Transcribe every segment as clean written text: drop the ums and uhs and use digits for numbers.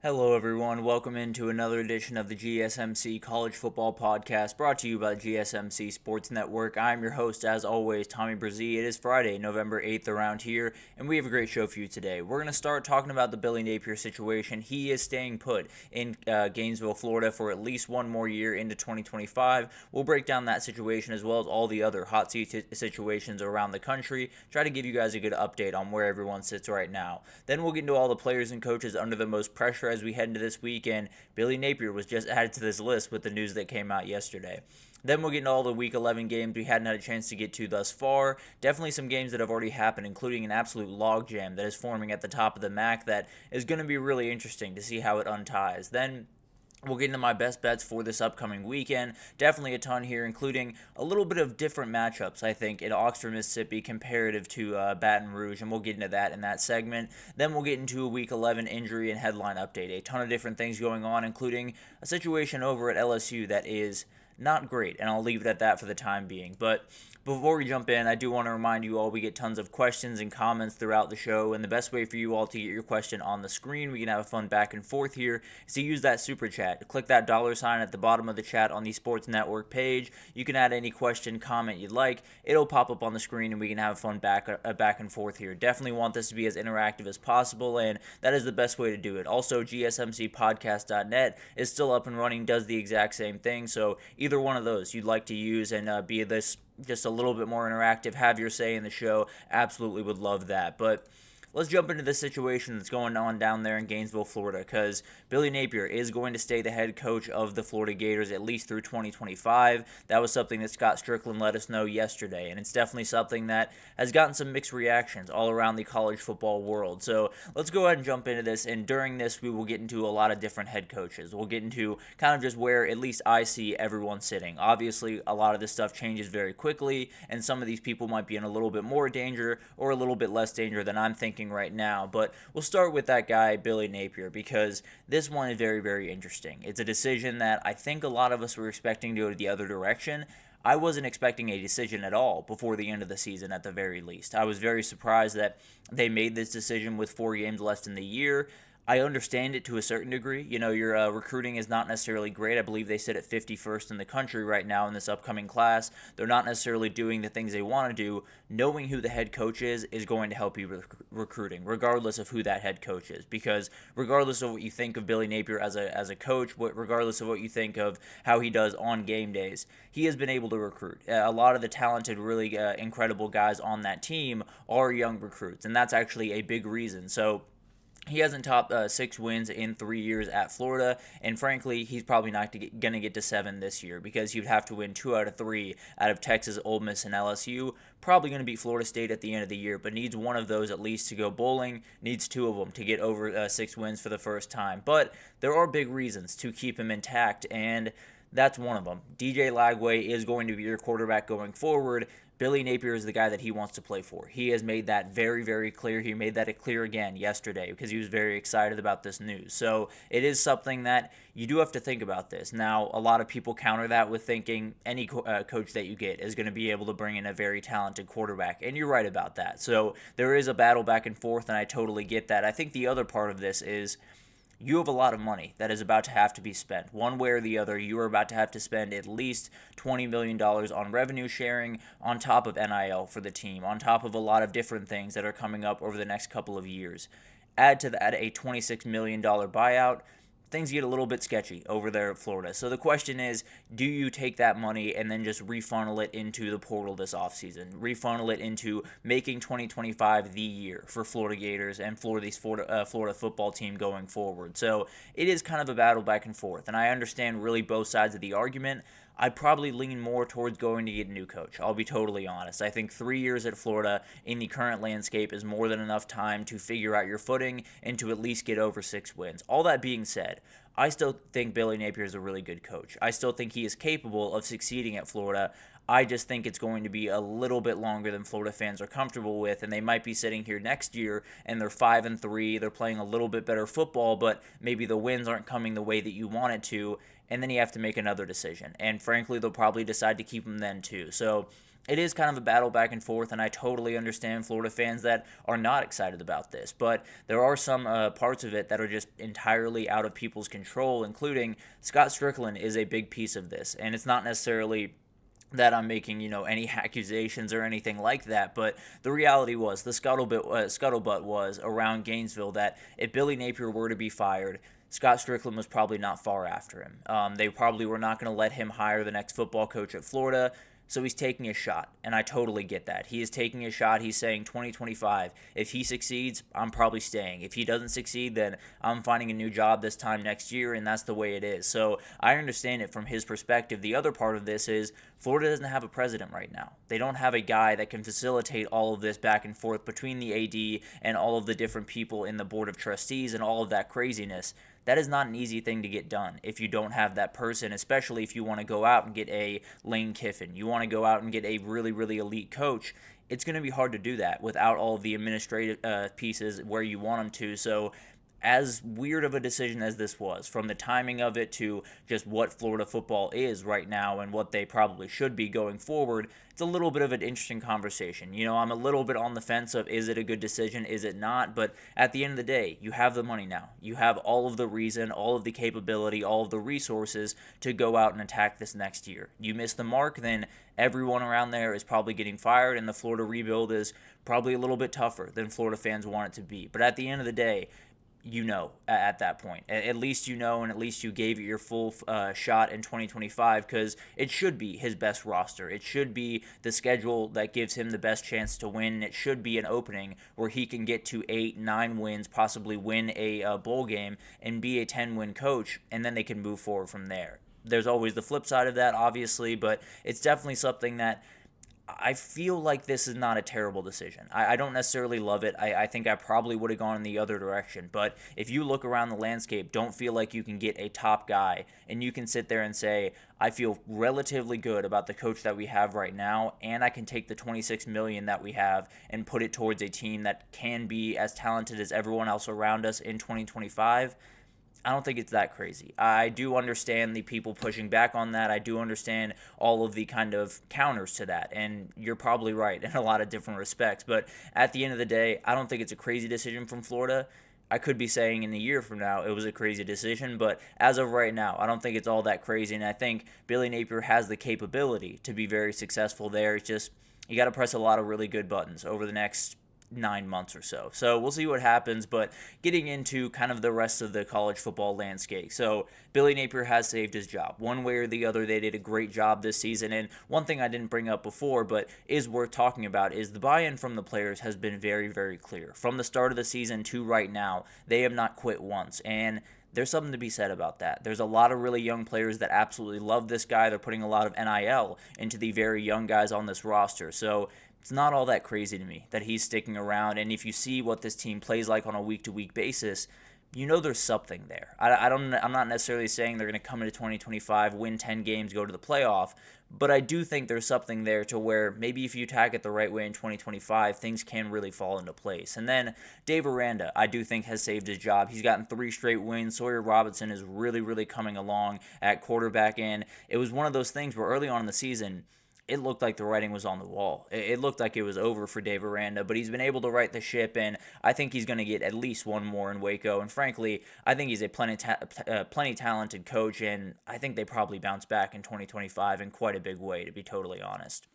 Hello, everyone. Welcome into another edition of the GSMC College Football Podcast brought to you by the GSMC Sports Network. I'm your host, as always, Tommy Brzee. It is Friday, November 8th around here, and we have a great show for you today. We're going to start talking about the Billy Napier situation. He is staying put in Gainesville, Florida for at least one more year into 2025. We'll break down that situation as well as all the other hot seat situations around the country, try to give you guys a good update on where everyone sits right now. Then we'll get into all the players and coaches under the most pressure as we head into this week, and Billy Napier was just added to this list with the news that came out yesterday. Then we'll get into all the Week 11 games we hadn't had a chance to get to thus far. Definitely some games that have already happened, including an absolute logjam that is forming at the top of the MAC that is going to be really interesting to see how it unties. Then we'll get into my best bets for this upcoming weekend. Definitely a ton here, including a little bit of different matchups, I think, in Oxford, Mississippi, comparative to Baton Rouge, and we'll get into that in that segment. Then we'll get into a Week 11 injury and headline update. A ton of different things going on, including a situation over at LSU that is not great, and I'll leave it at that for the time being. But before we jump in, I do want to remind you all we get tons of questions and comments throughout the show, and the best way for you all to get your question on the screen, we can have a fun back and forth here, is to use that super chat. Click that $ at the bottom of the chat on the Sports Network page. You can add any question, comment you'd like. It'll pop up on the screen, and we can have a fun back and forth here. Definitely want this to be as interactive as possible, and that is the best way to do it. Also, GSMCpodcast.net is still up and running, does the exact same thing, so either one of those you'd like to use and be this just a little bit more interactive, have your say in the show, absolutely would love that. But let's jump into the situation that's going on down there in Gainesville, Florida, because Billy Napier is going to stay the head coach of the Florida Gators at least through 2025. That was something that Scott Strickland let us know yesterday, and it's definitely something that has gotten some mixed reactions all around the college football world. So let's go ahead and jump into this, and during this we will get into a lot of different head coaches. We'll get into kind of just where at least I see everyone sitting. Obviously, a lot of this stuff changes very quickly, and some of these people might be in a little bit more danger or a little bit less danger than I'm thinking right now. But we'll start with that guy, Billy Napier, because this one is very, very interesting. It's a decision that I think a lot of us were expecting to go the other direction. I wasn't expecting a decision at all before the end of the season at the very least. I was very surprised that they made this decision with 4 games left in the year. I understand it to a certain degree. You know, your recruiting is not necessarily great. I believe they sit at 51st in the country right now in this upcoming class. They're not necessarily doing the things they want to do. Knowing who the head coach is going to help you with recruiting, regardless of who that head coach is. Because regardless of what you think of Billy Napier as a coach, regardless of what you think of how he does on game days, he has been able to recruit. A lot of the talented, really incredible guys on that team are young recruits, and that's actually a big reason. So he hasn't topped 6 wins in 3 years at Florida, and frankly, he's probably not going to get to 7 this year because you'd have to win 2 out of 3 out of Texas, Ole Miss, and LSU. Probably going to beat Florida State at the end of the year, but needs one of those at least to go bowling, needs 2 of them to get over 6 wins for the first time. But there are big reasons to keep him intact, and that's one of them. DJ Lagway is going to be your quarterback going forward. Billy Napier is the guy that he wants to play for. He has made that very, very clear. He made that clear again yesterday because he was very excited about this news. So it is something that you do have to think about this. Now, a lot of people counter that with thinking any coach that you get is going to be able to bring in a very talented quarterback, and you're right about that. So there is a battle back and forth, and I totally get that. I think the other part of this is you have a lot of money that is about to have to be spent. One way or the other, you are about to have to spend at least $20 million on revenue sharing on top of NIL for the team, on top of a lot of different things that are coming up over the next couple of years. Add to that a $26 million buyout. Things get a little bit sketchy over there at Florida. So the question is, do you take that money and then just refunnel it into the portal this offseason? Refunnel it into making 2025 the year for Florida Gators and Florida's Florida football team going forward. So it is kind of a battle back and forth, and I understand really both sides of the argument. I'd probably lean more towards going to get a new coach. I'll be totally honest. I think 3 years at Florida in the current landscape is more than enough time to figure out your footing and to at least get over 6 wins. All that being said, I still think Billy Napier is a really good coach. I still think he is capable of succeeding at Florida. I just think it's going to be a little bit longer than Florida fans are comfortable with, and they might be sitting here next year and they're 5-3. They're playing a little bit better football, but maybe the wins aren't coming the way that you want it to, and then you have to make another decision. And frankly, they'll probably decide to keep him then too. So it is kind of a battle back and forth, and I totally understand Florida fans that are not excited about this. But there are some parts of it that are just entirely out of people's control, including Scott Strickland is a big piece of this. And it's not necessarily that I'm making, any accusations or anything like that, but the reality was, the scuttlebutt was around Gainesville that if Billy Napier were to be fired, Scott Strickland was probably not far after him. They probably were not going to let him hire the next football coach at Florida. So he's taking a shot, and I totally get that. He is taking a shot. He's saying 2025. If he succeeds, I'm probably staying. If he doesn't succeed, then I'm finding a new job this time next year, and that's the way it is. So I understand it from his perspective. The other part of this is Florida doesn't have a president right now. They don't have a guy that can facilitate all of this back and forth between the AD and all of the different people in the board of trustees and all of that craziness. That is not an easy thing to get done if you don't have that person, especially if you want to go out and get a Lane Kiffin. You want to go out and get a really, really elite coach. It's going to be hard to do that without all of the administrative pieces where you want them to. So as weird of a decision as this was, from the timing of it to just what Florida football is right now and what they probably should be going forward, it's a little bit of an interesting conversation. I'm a little bit on the fence of, is it a good decision, is it not? But at the end of the day, you have the money now. You have all of the reason, all of the capability, all of the resources to go out and attack this next year. You miss the mark, then everyone around there is probably getting fired, and the Florida rebuild is probably a little bit tougher than Florida fans want it to be. But at the end of the day, at that point. At least and at least you gave it your full shot in 2025, because it should be his best roster. It should be the schedule that gives him the best chance to win. It should be an opening where he can get to 8, 9 wins, possibly win a bowl game, and be a 10-win coach, and then they can move forward from there. There's always the flip side of that, obviously, but it's definitely something that I feel like this is not a terrible decision. I don't necessarily love it. I think I probably would have gone in the other direction. But if you look around the landscape, don't feel like you can get a top guy and you can sit there and say, I feel relatively good about the coach that we have right now, and I can take the $26 million that we have and put it towards a team that can be as talented as everyone else around us in 2025. I don't think it's that crazy. I do understand the people pushing back on that. I do understand all of the kind of counters to that, and you're probably right in a lot of different respects. But at the end of the day, I don't think it's a crazy decision from Florida. I could be saying in a year from now it was a crazy decision, but as of right now, I don't think it's all that crazy, and I think Billy Napier has the capability to be very successful there. It's just you got to press a lot of really good buttons over the next 9 months or so. So we'll see what happens, but getting into kind of the rest of the college football landscape. So Billy Napier has saved his job. One way or the other, they did a great job this season. And one thing I didn't bring up before, but is worth talking about, is the buy-in from the players has been very, very clear. From the start of the season to right now, they have not quit once. And there's something to be said about that. There's a lot of really young players that absolutely love this guy. They're putting a lot of NIL into the very young guys on this roster. So it's not all that crazy to me that he's sticking around. And if you see what this team plays like on a week-to-week basis, there's something there. I'm not necessarily saying they're going to come into 2025, win 10 games, go to the playoff, but I do think there's something there to where maybe if you attack it the right way in 2025, things can really fall into place. And then Dave Aranda, I do think, has saved his job. He's gotten 3 straight wins. Sawyer Robinson is really, really coming along at quarterback, and it was one of those things where early on in the season, it looked like the writing was on the wall. It looked like it was over for Dave Aranda, but he's been able to right the ship, and I think he's going to get at least one more in Waco. And frankly, I think he's a plenty talented coach, and I think they probably bounce back in 2025 in quite a big way, to be totally honest.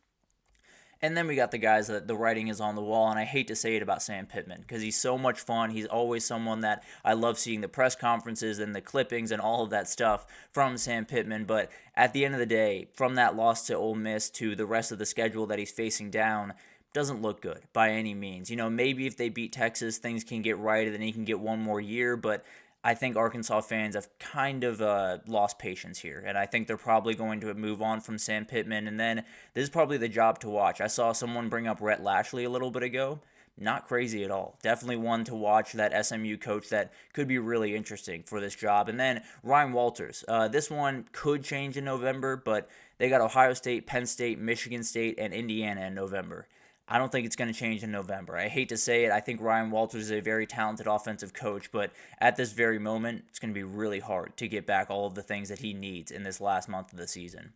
And then we got the guys that the writing is on the wall, and I hate to say it about Sam Pittman because he's so much fun. He's always someone that I love seeing the press conferences and the clippings and all of that stuff from Sam Pittman. But at the end of the day, from that loss to Ole Miss to the rest of the schedule that he's facing down, doesn't look good by any means. Maybe if they beat Texas, things can get right and he can get one more year, but I think Arkansas fans have kind of lost patience here, and I think they're probably going to move on from Sam Pittman, and then this is probably the job to watch. I saw someone bring up Rhett Lashley a little bit ago. Not crazy at all. Definitely one to watch, that SMU coach that could be really interesting for this job. And then Ryan Walters. This one could change in November, but they got Ohio State, Penn State, Michigan State, and Indiana in November. I don't think it's going to change in November. I hate to say it. I think Ryan Walters is a very talented offensive coach, but at this very moment, it's going to be really hard to get back all of the things that he needs in this last month of the season.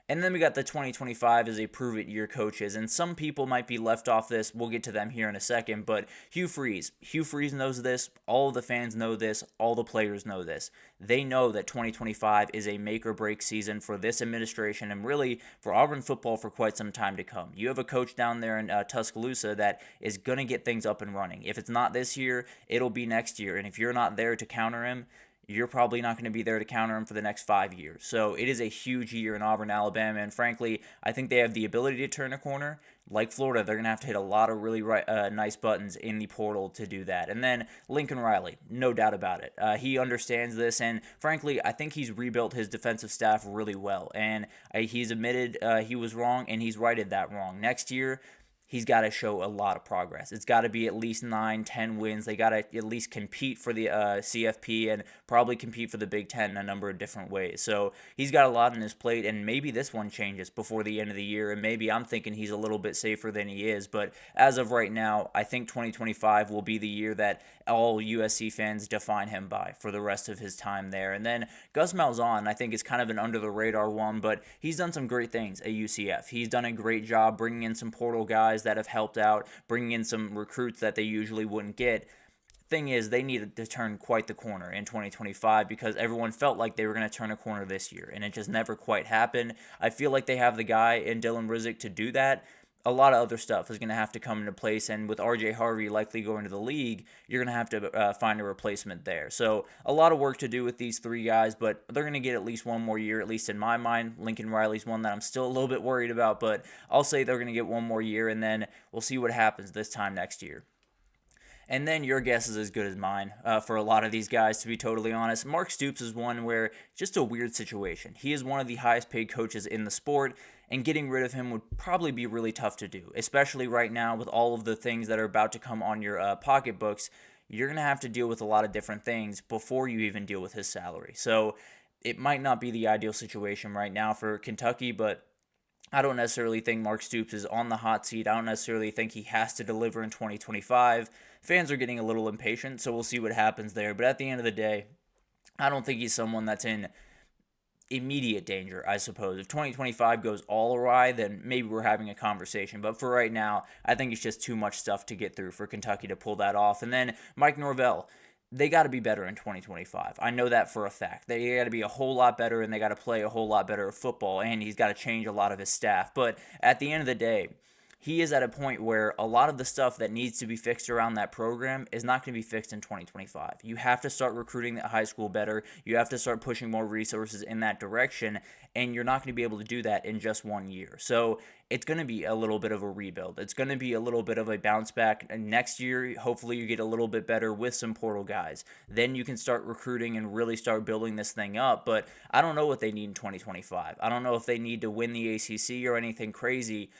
And then we got the 2025 as a prove it year coaches. And some people might be left off this. We'll get to them here in a second. But Hugh Freeze. Hugh Freeze knows this. All of the fans know this. All the players know this. They know that 2025 is a make or break season for this administration and really for Auburn football for quite some time to come. You have a coach down there in Tuscaloosa that is going to get things up and running. If it's not this year, it'll be next year. And if you're not there to counter him, you're probably not going to be there to counter him for the next 5 years. So it is a huge year in Auburn, Alabama, and frankly, I think they have the ability to turn a corner. Like Florida, they're going to have to hit a lot of really nice buttons in the portal to do that. And then Lincoln Riley, no doubt about it. He understands this, and frankly, I think he's rebuilt his defensive staff really well. And he's admitted he was wrong, and he's righted that wrong. Next year, he's got to show a lot of progress. It's got to be at least 9-10 wins. They got to at least compete for the CFP and probably compete for the Big Ten in a number of different ways. So he's got a lot on his plate, and maybe this one changes before the end of the year, and maybe I'm thinking he's a little bit safer than he is. But as of right now, I think 2025 will be the year that all USC fans define him by for the rest of his time there. And then Gus Malzahn, I think, is kind of an under-the-radar one, but he's done some great things at UCF. He's done a great job bringing in some portal guys that have helped out, bringing in some recruits that they usually wouldn't get. Thing is, they needed to turn quite the corner in 2025 because everyone felt like they were going to turn a corner this year, and it just never quite happened. I feel like they have the guy in Dylan Rizek to do that. A lot of other stuff is going to have to come into place, and with R.J. Harvey likely going to the league, you're going to have to find a replacement there. So a lot of work to do with these three guys, but they're going to get at least one more year, at least in my mind. Lincoln Riley's one that I'm still a little bit worried about, but I'll say they're going to get one more year, and then we'll see what happens this time next year. And then your guess is as good as mine for a lot of these guys, to be totally honest. Mark Stoops is one where just a weird situation. He is one of the highest paid coaches in the sport, and getting rid of him would probably be really tough to do, especially right now with all of the things that are about to come on your pocketbooks. You're going to have to deal with a lot of different things before you even deal with his salary. So it might not be the ideal situation right now for Kentucky, but I don't necessarily think Mark Stoops is on the hot seat. I don't necessarily think he has to deliver in 2025. Fans are getting a little impatient, so we'll see what happens there. But at the end of the day, I don't think he's someone that's in immediate danger, I suppose. If 2025 goes all awry, then maybe we're having a conversation. But for right now, I think it's just too much stuff to get through for Kentucky to pull that off. And then Mike Norvell. They got to be better in 2025. I know that for a fact. They got to be a whole lot better, and they got to play a whole lot better football, and he's got to change a lot of his staff. But at the end of the day, he is at a point where a lot of the stuff that needs to be fixed around that program is not going to be fixed in 2025. You have to start recruiting the high school better. You have to start pushing more resources in that direction, and you're not going to be able to do that in just 1 year. So it's going to be a little bit of a rebuild. It's going to be a little bit of a bounce back. And next year, hopefully you get a little bit better with some portal guys. Then you can start recruiting and really start building this thing up. But I don't know what they need in 2025. I don't know if they need to win the ACC or anything crazy.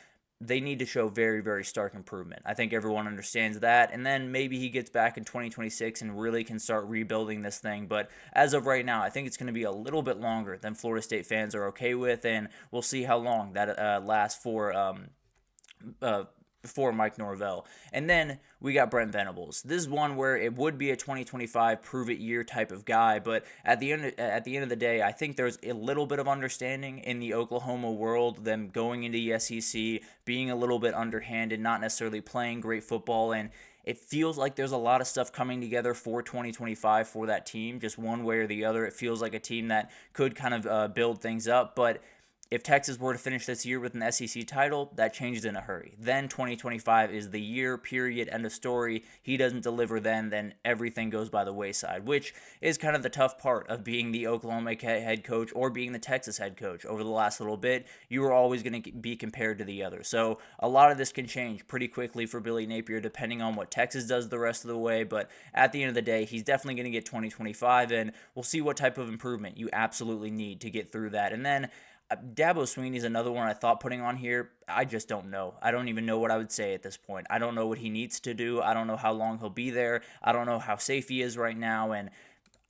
They need to show very, very stark improvement. I think everyone understands that. And then maybe he gets back in 2026 and really can start rebuilding this thing. But as of right now, I think it's going to be a little bit longer than Florida State fans are okay with. And we'll see how long that lasts for Mike Norvell. And then we got Brent Venables. This is one where it would be a 2025 prove-it year type of guy, but at the end of the day, I think there's a little bit of understanding in the Oklahoma world, them going into the SEC, being a little bit underhanded, not necessarily playing great football, and it feels like there's a lot of stuff coming together for 2025 for that team, just one way or the other. It feels like a team that could kind of build things up, but if Texas were to finish this year with an SEC title, that changes in a hurry. Then 2025 is the year, period, end of story. He doesn't deliver then everything goes by the wayside, which is kind of the tough part of being the Oklahoma head coach or being the Texas head coach over the last little bit. You are always going to be compared to the other. So a lot of this can change pretty quickly for Billy Napier depending on what Texas does the rest of the way, but at the end of the day, he's definitely going to get 2025, and we'll see what type of improvement you absolutely need to get through that. And then Dabo Swinney's another one I thought putting on here. I just don't know. I don't even know what I would say at this point. I don't know what he needs to do. I don't know how long he'll be there. I don't know how safe he is right now, and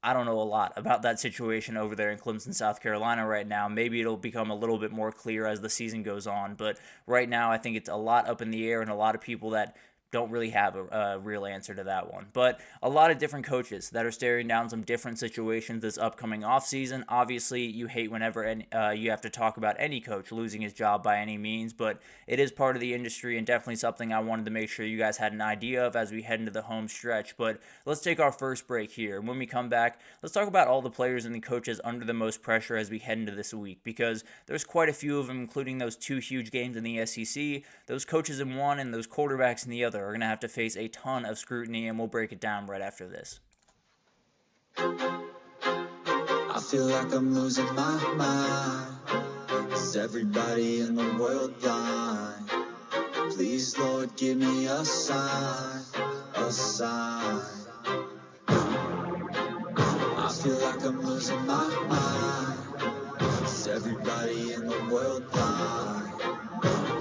I don't know a lot about that situation over there in Clemson, South Carolina right now. Maybe it'll become a little bit more clear as the season goes on, but right now I think it's a lot up in the air, and a lot of people that don't really have a real answer to that one. But a lot of different coaches that are staring down some different situations this upcoming offseason. Obviously, you hate whenever you have to talk about any coach losing his job by any means, but it is part of the industry and definitely something I wanted to make sure you guys had an idea of as we head into the home stretch. But let's take our first break here. And when we come back, let's talk about all the players and the coaches under the most pressure as we head into this week, because there's quite a few of them, including those two huge games in the SEC. Those coaches in one and those quarterbacks in the other are going to have to face a ton of scrutiny, and we'll break it down right after this. I feel like I'm losing my mind. Is everybody in the world blind? Please, Lord, give me a sign, a sign. I feel like I'm losing my mind. Is everybody in the world blind?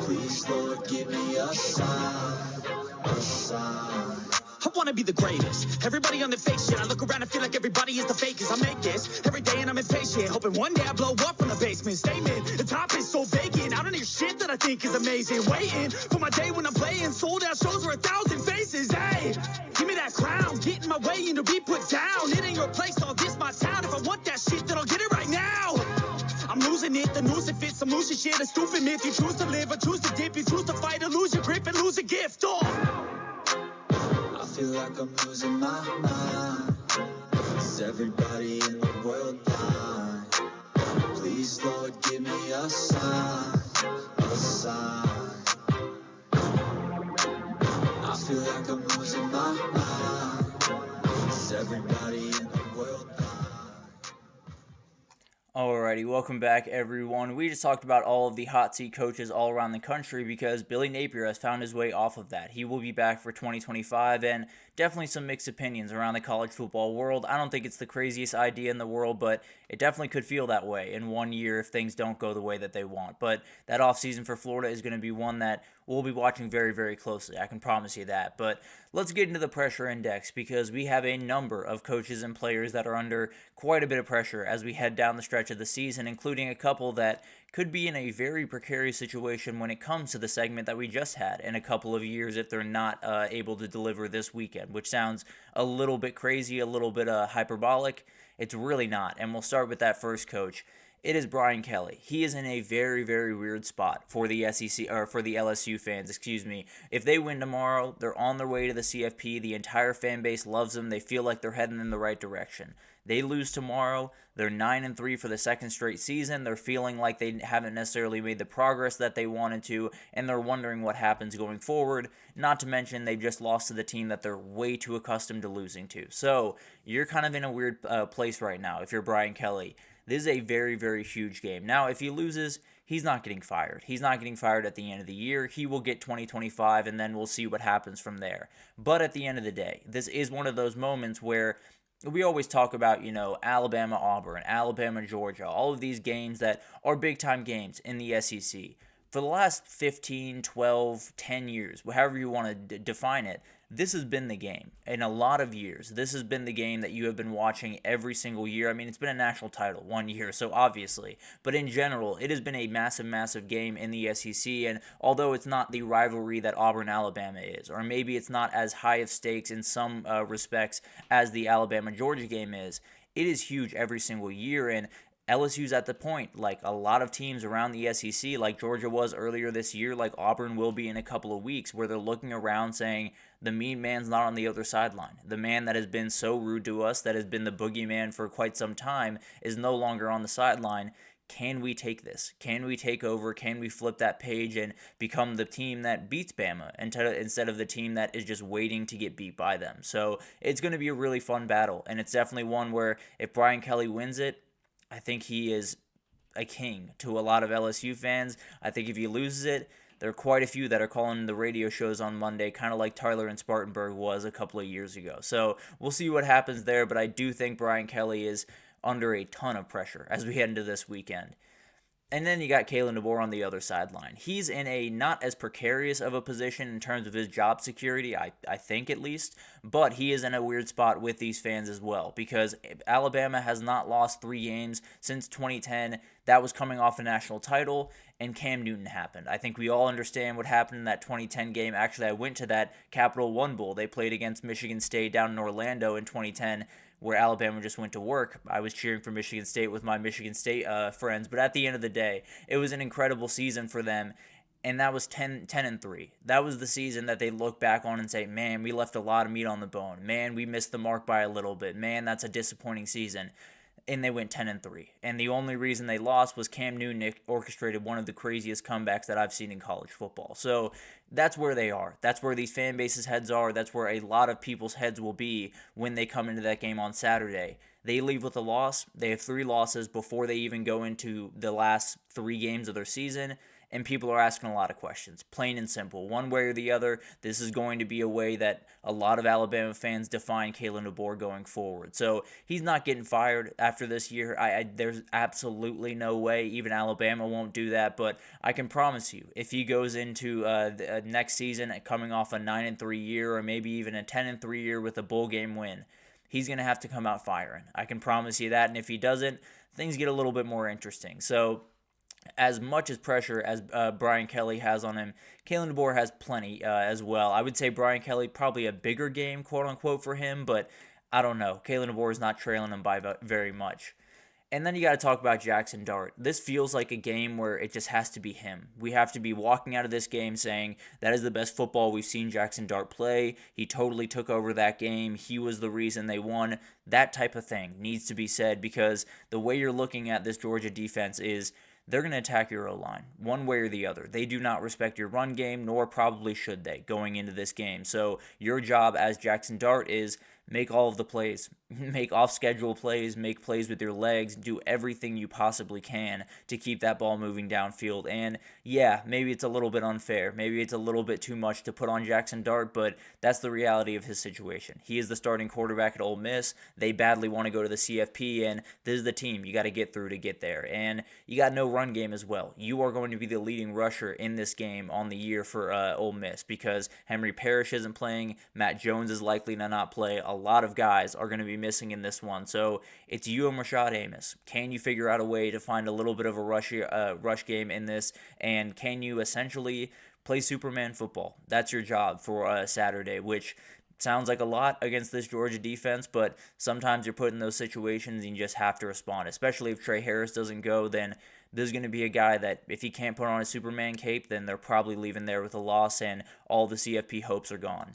Please, Lord, give me a sign, a sign. I wanna be the greatest. Everybody on the fake shit. I look around and feel like everybody is the fakest. I make this every day and I'm impatient, hoping one day I blow up from the basement. Statement, the top is so vacant. I don't hear shit that I think is amazing. Waiting for my day when I'm playing sold out shows with 1,000 faces. Hey, give me that crown. Get in my way and to be put down. It ain't your place, all this my town. If I want that shit, then I'll get it right now. I'm losing it, the noose it fits. I'm losing shit, a stupid myth. You choose to live or choose to dip. You choose to fight or lose your grip and lose a gift. Oh. I feel like I'm losing my mind. Is everybody in the world blind? Please, Lord, give me a sign, a sign. I feel like I'm losing my mind. Is everybody in the world blind? Alrighty, welcome back everyone. We just talked about all of the hot seat coaches all around the country because Billy Napier has found his way off of that. He will be back for 2025, and definitely some mixed opinions around the college football world. I don't think it's the craziest idea in the world, but it definitely could feel that way in 1 year if things don't go the way that they want. But that offseason for Florida is going to be one that we'll be watching very, very closely. I can promise you that. But let's get into the pressure index because we have a number of coaches and players that are under quite a bit of pressure as we head down the stretch of the season, including a couple that could be in a very precarious situation when it comes to the segment that we just had in a couple of years if they're not able to deliver this weekend, which sounds a little bit crazy, a little bit hyperbolic. It's really not. And we'll start with that first coach. It is Brian Kelly. He is in a very, very weird spot for the SEC or for the LSU fans, excuse me. If they win tomorrow, they're on their way to the CFP. The entire fan base loves them. They feel like they're heading in the right direction. They lose tomorrow. They're 9-3 for the second straight season. They're feeling like they haven't necessarily made the progress that they wanted to, and they're wondering what happens going forward. Not to mention they've just lost to the team that they're way too accustomed to losing to. So you're kind of in a weird place right now if you're Brian Kelly. This is a very, very huge game. Now, if he loses, he's not getting fired. He's not getting fired at the end of the year. He will get 2025, and then we'll see what happens from there. But at the end of the day, this is one of those moments where we always talk about, Alabama, Auburn, Alabama, Georgia, all of these games that are big-time games in the SEC. For the last 15, 12, 10 years, however you want to define it, this has been the game. In a lot of years, this has been the game that you have been watching every single year. I mean, it's been a national title 1 year, so obviously. But in general, it has been a massive, massive game in the SEC. And although it's not the rivalry that Auburn-Alabama is, or maybe it's not as high of stakes in some respects as the Alabama-Georgia game is, it is huge every single year. And LSU's at the point, like a lot of teams around the SEC, like Georgia was earlier this year, like Auburn will be in a couple of weeks, where they're looking around saying, the mean man's not on the other sideline. The man that has been so rude to us, that has been the boogeyman for quite some time, is no longer on the sideline. Can we take this? Can we take over? Can we flip that page and become the team that beats Bama instead of the team that is just waiting to get beat by them? So it's going to be a really fun battle, and it's definitely one where if Brian Kelly wins it, I think he is a king to a lot of LSU fans. I think if he loses it, there are quite a few that are calling the radio shows on Monday, kind of like Tyler and Spartanburg was a couple of years ago. So we'll see what happens there, but I do think Brian Kelly is under a ton of pressure as we head into this weekend. And then you got Kalen DeBoer on the other sideline. He's in a not as precarious of a position in terms of his job security, I think at least, but he is in a weird spot with these fans as well because Alabama has not lost 3 games since 2010. That was coming off a national title, and Cam Newton happened. I think we all understand what happened in that 2010 game. Actually, I went to that Capital One Bowl. They played against Michigan State down in Orlando in 2010, where Alabama just went to work. I was cheering for Michigan State with my Michigan State friends, but at the end of the day, it was an incredible season for them, and that was 10-3. That was the season that they look back on and say, man, we left a lot of meat on the bone. Man, we missed the mark by a little bit. Man, that's a disappointing season. And they went 10-3. And the only reason they lost was Cam Newton orchestrated one of the craziest comebacks that I've seen in college football. So that's where they are. That's where these fan bases' heads are. That's where a lot of people's heads will be when they come into that game on Saturday. They leave with a loss. They have 3 losses before they even go into the last 3 games of their season. And people are asking a lot of questions, plain and simple. One way or the other, this is going to be a way that a lot of Alabama fans define Kalen DeBoer going forward. So he's not getting fired after this year. There's absolutely no way. Even Alabama won't do that. But I can promise you, if he goes into the next season coming off a 9-3 year or maybe even a 10-3 year with a bowl game win, he's going to have to come out firing. I can promise you that. And if he doesn't, things get a little bit more interesting. So as much as pressure as Brian Kelly has on him, Kalen DeBoer has plenty as well. I would say Brian Kelly probably a bigger game, quote-unquote, for him, but I don't know. Kalen DeBoer is not trailing him by very much. And then you got to talk about Jaxson Dart. This feels like a game where it just has to be him. We have to be walking out of this game saying that is the best football we've seen Jaxson Dart play. He totally took over that game. He was the reason they won. That type of thing needs to be said because the way you're looking at this Georgia defense is they're going to attack your O-line one way or the other. They do not respect your run game, nor probably should they going into this game. So your job as Jaxson Dart is make all of the plays, make off-schedule plays, make plays with your legs, do everything you possibly can to keep that ball moving downfield. And yeah, maybe it's a little bit unfair. Maybe it's a little bit too much to put on Jaxson Dart, but that's the reality of his situation. He is the starting quarterback at Ole Miss. They badly want to go to the CFP, and this is the team you got to get through to get there. And you got no run game as well. You are going to be the leading rusher in this game on the year for Ole Miss because Henry Parrish isn't playing. Matt Jones is likely to not play. A lot of guys are going to be missing in this one. So it's you and Rashad Amos. Can you figure out a way to find a little bit of a rush game in this? And can you essentially play Superman football? That's your job for Saturday, which sounds like a lot against this Georgia defense, but sometimes you're put in those situations and you just have to respond. Especially if Trey Harris doesn't go, then there's going to be a guy that if he can't put on a Superman cape, then they're probably leaving there with a loss and all the CFP hopes are gone.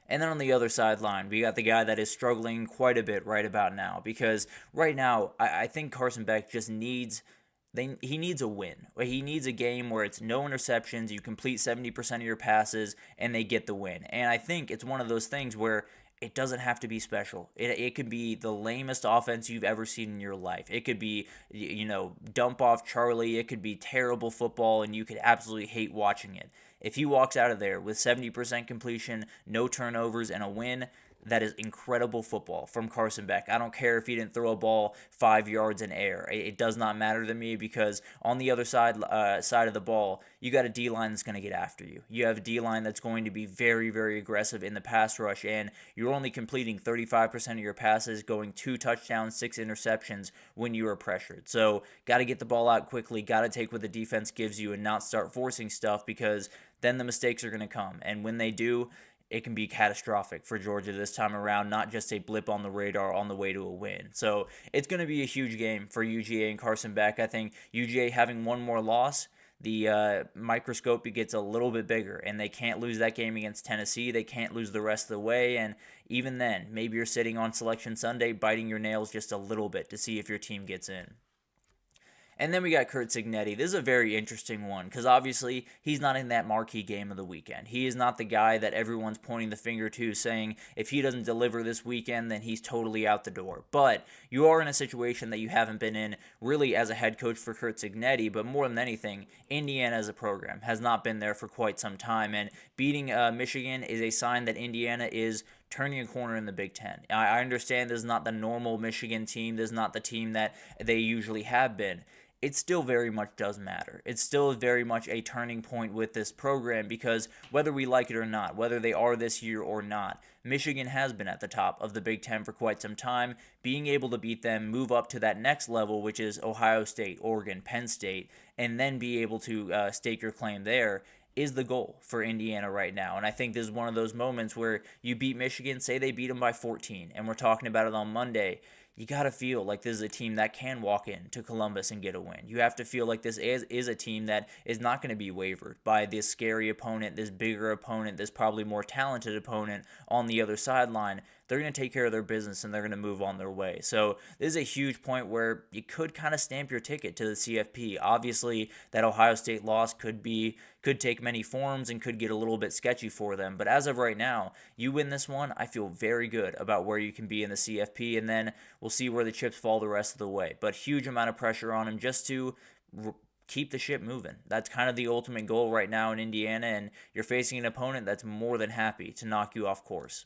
And then on the other sideline, we got the guy that is struggling quite a bit right about now because right now I think Carson Beck just needs he needs a win. He needs a game where it's no interceptions, you complete 70% of your passes, and they get the win. And I think it's one of those things where it doesn't have to be special. It could be the lamest offense you've ever seen in your life. It could be, dump off Charlie. It could be terrible football, and you could absolutely hate watching it. If he walks out of there with 70% completion, no turnovers, and a win, that is incredible football from Carson Beck. I don't care if he didn't throw a ball 5 yards in air. It does not matter to me because on the other side of the ball, you got a D-line that's going to get after you. You have a D-line that's going to be very, very aggressive in the pass rush, and you're only completing 35% of your passes, going 2 touchdowns, 6 interceptions when you are pressured. So got to get the ball out quickly, got to take what the defense gives you and not start forcing stuff because then the mistakes are going to come. And when they do, it can be catastrophic for Georgia this time around, not just a blip on the radar on the way to a win. So it's going to be a huge game for UGA and Carson Beck. I think UGA having one more loss, the microscope gets a little bit bigger, and they can't lose that game against Tennessee. They can't lose the rest of the way, and even then, maybe you're sitting on Selection Sunday biting your nails just a little bit to see if your team gets in. And then we got Curt Cignetti. This is a very interesting one because obviously he's not in that marquee game of the weekend. He is not the guy that everyone's pointing the finger to saying if he doesn't deliver this weekend, then he's totally out the door. But you are in a situation that you haven't been in really as a head coach for Curt Cignetti, but more than anything, Indiana as a program has not been there for quite some time. And beating Michigan is a sign that Indiana is turning a corner in the Big Ten. I understand this is not the normal Michigan team. This is not the team that they usually have been. it still very much does matter. It's still very much a turning point with this program because whether we like it or not, whether they are this year or not, Michigan has been at the top of the Big Ten for quite some time. Being able to beat them, move up to that next level, which is Ohio State, Oregon, Penn State, and then be able to stake your claim there is the goal for Indiana right now. And I think this is one of those moments where you beat Michigan, say they beat them by 14, and we're talking about it on Monday. You got to feel like this is a team that can walk in to Columbus and get a win. You have to feel like this is a team that is not going to be wavered by this scary opponent, this bigger opponent, this probably more talented opponent on the other sideline. They're going to take care of their business and they're going to move on their way. So this is a huge point where you could kind of stamp your ticket to the CFP. Obviously, that Ohio State loss could take many forms and could get a little bit sketchy for them. But as of right now, you win this one, I feel very good about where you can be in the CFP, and then we'll see where the chips fall the rest of the way. But huge amount of pressure on him just to keep the ship moving. That's kind of the ultimate goal right now in Indiana, and you're facing an opponent that's more than happy to knock you off course.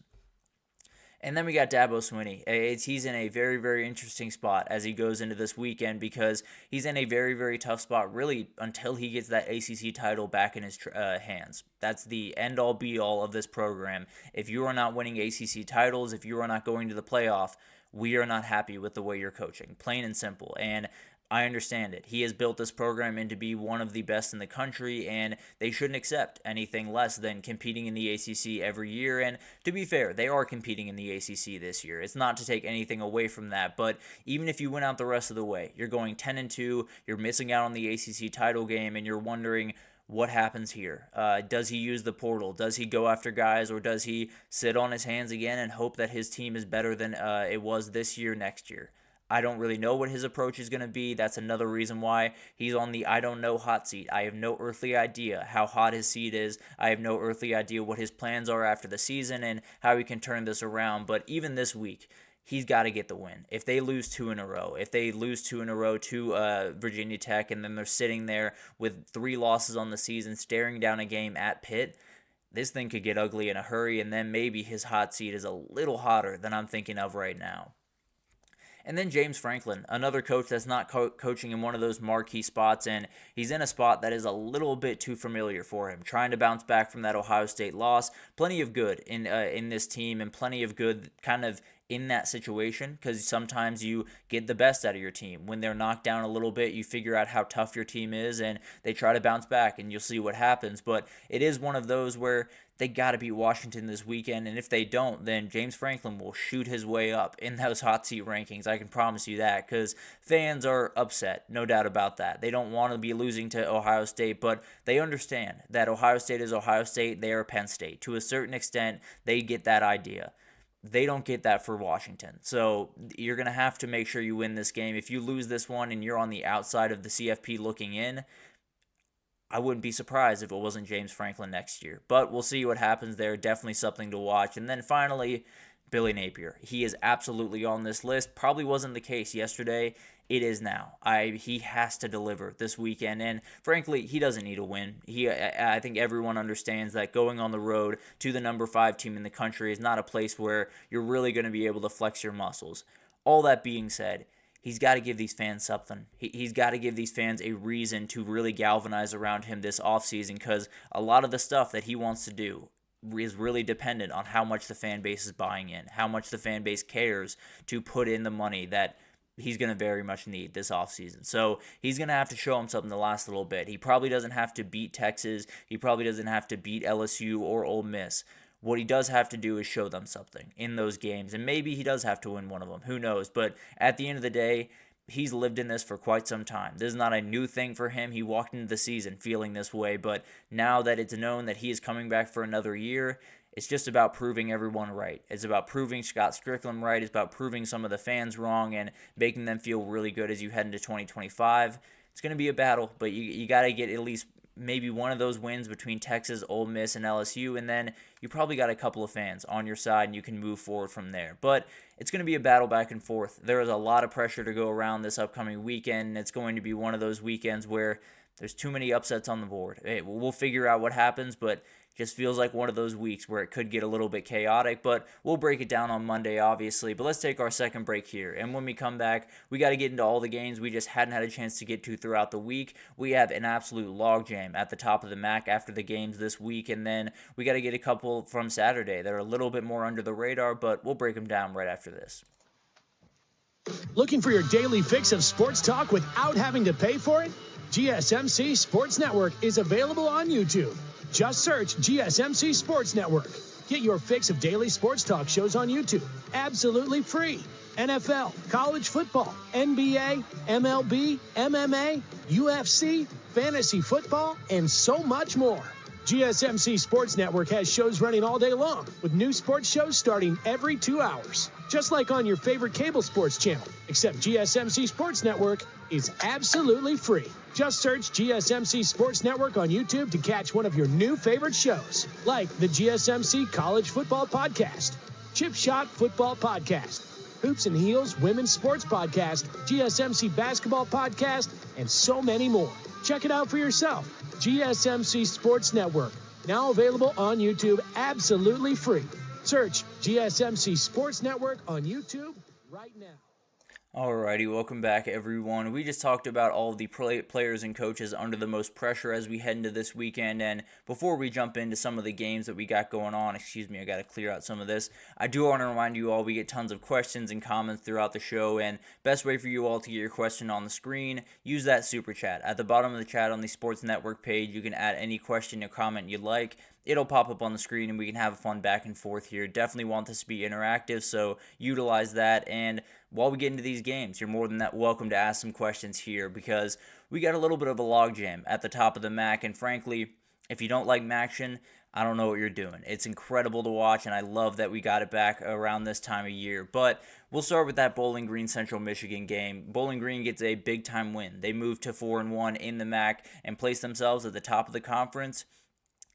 And then we got Dabo Swinney. He's in a very, very interesting spot as he goes into this weekend because he's in a very, very tough spot really until he gets that ACC title back in his hands. That's the end-all, be-all of this program. If you are not winning ACC titles, if you are not going to the playoff, we are not happy with the way you're coaching, plain and simple. And I understand it. He has built this program into be one of the best in the country, and they shouldn't accept anything less than competing in the ACC every year. And to be fair, they are competing in the ACC this year. It's not to take anything away from that, but even if you went out the rest of the way, you're going 10-2, you're missing out on the ACC title game, and you're wondering what happens here. Does he use the portal? Does he go after guys, or does he sit on his hands again and hope that his team is better than it was this year, next year? I don't really know what his approach is going to be. That's another reason why he's on the I don't know hot seat. I have no earthly idea how hot his seat is. I have no earthly idea what his plans are after the season and how he can turn this around. But even this week, he's got to get the win. If they lose 2 in a row, to Virginia Tech, and then they're sitting there with 3 losses on the season, staring down a game at Pitt, this thing could get ugly in a hurry, and then maybe his hot seat is a little hotter than I'm thinking of right now. And then James Franklin, another coach that's not coaching in one of those marquee spots, and he's in a spot that is a little bit too familiar for him, trying to bounce back from that Ohio State loss. Plenty of good in this team, and plenty of good kind of in that situation, because sometimes you get the best out of your team. When they're knocked down a little bit, you figure out how tough your team is, and they try to bounce back, and you'll see what happens. But it is one of those where they got to beat Washington this weekend, and if they don't, then James Franklin will shoot his way up in those hot seat rankings. I can promise you that, because fans are upset, no doubt about that. They don't want to be losing to Ohio State, but they understand that Ohio State is Ohio State, they are Penn State. To a certain extent, they get that idea. They don't get that for Washington. So you're going to have to make sure you win this game. If you lose this one and you're on the outside of the CFP looking in, I wouldn't be surprised if it wasn't James Franklin next year. But we'll see what happens there. Definitely something to watch. And then finally, Billy Napier. He is absolutely on this list. Probably wasn't the case yesterday. It is now. He has to deliver this weekend, and frankly, he doesn't need a win. I think everyone understands that going on the road to the number 5 team in the country is not a place where you're really going to be able to flex your muscles. All that being said, he's got to give these fans something. He's got to give these fans a reason to really galvanize around him this offseason, because a lot of the stuff that he wants to do is really dependent on how much the fan base is buying in, how much the fan base cares to put in the money that he's going to very much need this offseason. So he's going to have to show him something the last little bit. He probably doesn't have to beat Texas. He probably doesn't have to beat LSU or Ole Miss. What he does have to do is show them something in those games, and maybe he does have to win one of them. Who knows? But at the end of the day, he's lived in this for quite some time. This is not a new thing for him. He walked into the season feeling this way, but now that it's known that he is coming back for another year, it's just about proving everyone right. It's about proving Scott Strickland right. It's about proving some of the fans wrong and making them feel really good as you head into 2025. It's going to be a battle, but you got to get at least maybe one of those wins between Texas, Ole Miss, and LSU, and then you probably got a couple of fans on your side, and you can move forward from there. But it's going to be a battle back and forth. There is a lot of pressure to go around this upcoming weekend, and it's going to be one of those weekends where there's too many upsets on the board. We'll figure out what happens, but Just feels like one of those weeks where it could get a little bit chaotic, but we'll break it down on Monday, obviously. But let's take our second break here. And when we come back, we got to get into all the games we just hadn't had a chance to get to throughout the week. We have an absolute logjam at the top of the MAC after the games this week, and then we got to get a couple from Saturday that are a little bit more under the radar, but we'll break them down right after this. Looking for your daily fix of sports talk without having to pay for it? GSMC Sports Network is available on YouTube. Just search GSMC Sports Network. Get your fix of daily sports talk shows on YouTube, absolutely free. NFL, college football, NBA, MLB, MMA, UFC, fantasy football, and so much more. GSMC Sports Network has shows running all day long, with new sports shows starting every 2 hours. Just like on your favorite cable sports channel, except GSMC Sports Network is absolutely free. Just search GSMC Sports Network on YouTube to catch one of your new favorite shows, like the GSMC College Football Podcast, Chip Shot Football Podcast, Hoops and Heels Women's Sports Podcast, GSMC Basketball Podcast, and so many more. Check it out for yourself. GSMC Sports Network, now available on YouTube absolutely free. Search GSMC Sports Network on YouTube right now. Alrighty, welcome back everyone. We just talked about all of the players and coaches under the most pressure as we head into this weekend, and before we jump into some of the games that we got going on, I got to clear out some of this. I do want to remind you all we get tons of questions and comments throughout the show, and best way for you all to get your question on the screen, use that super chat. At the bottom of the chat on the Sports Network page, you can add any question or comment you'd like. It'll pop up on the screen and we can have a fun back and forth here. Definitely want this to be interactive, so utilize that. And while we get into these games, you're more than that welcome to ask some questions here, because we got a little bit of a logjam at the top of the MAC, and frankly, if you don't like MACtion, I don't know what you're doing. It's incredible to watch, and I love that we got it back around this time of year. But we'll start with that Bowling Green Central Michigan game. Bowling Green gets a big-time win. They move to 4-1 in the MAC and place themselves at the top of the conference.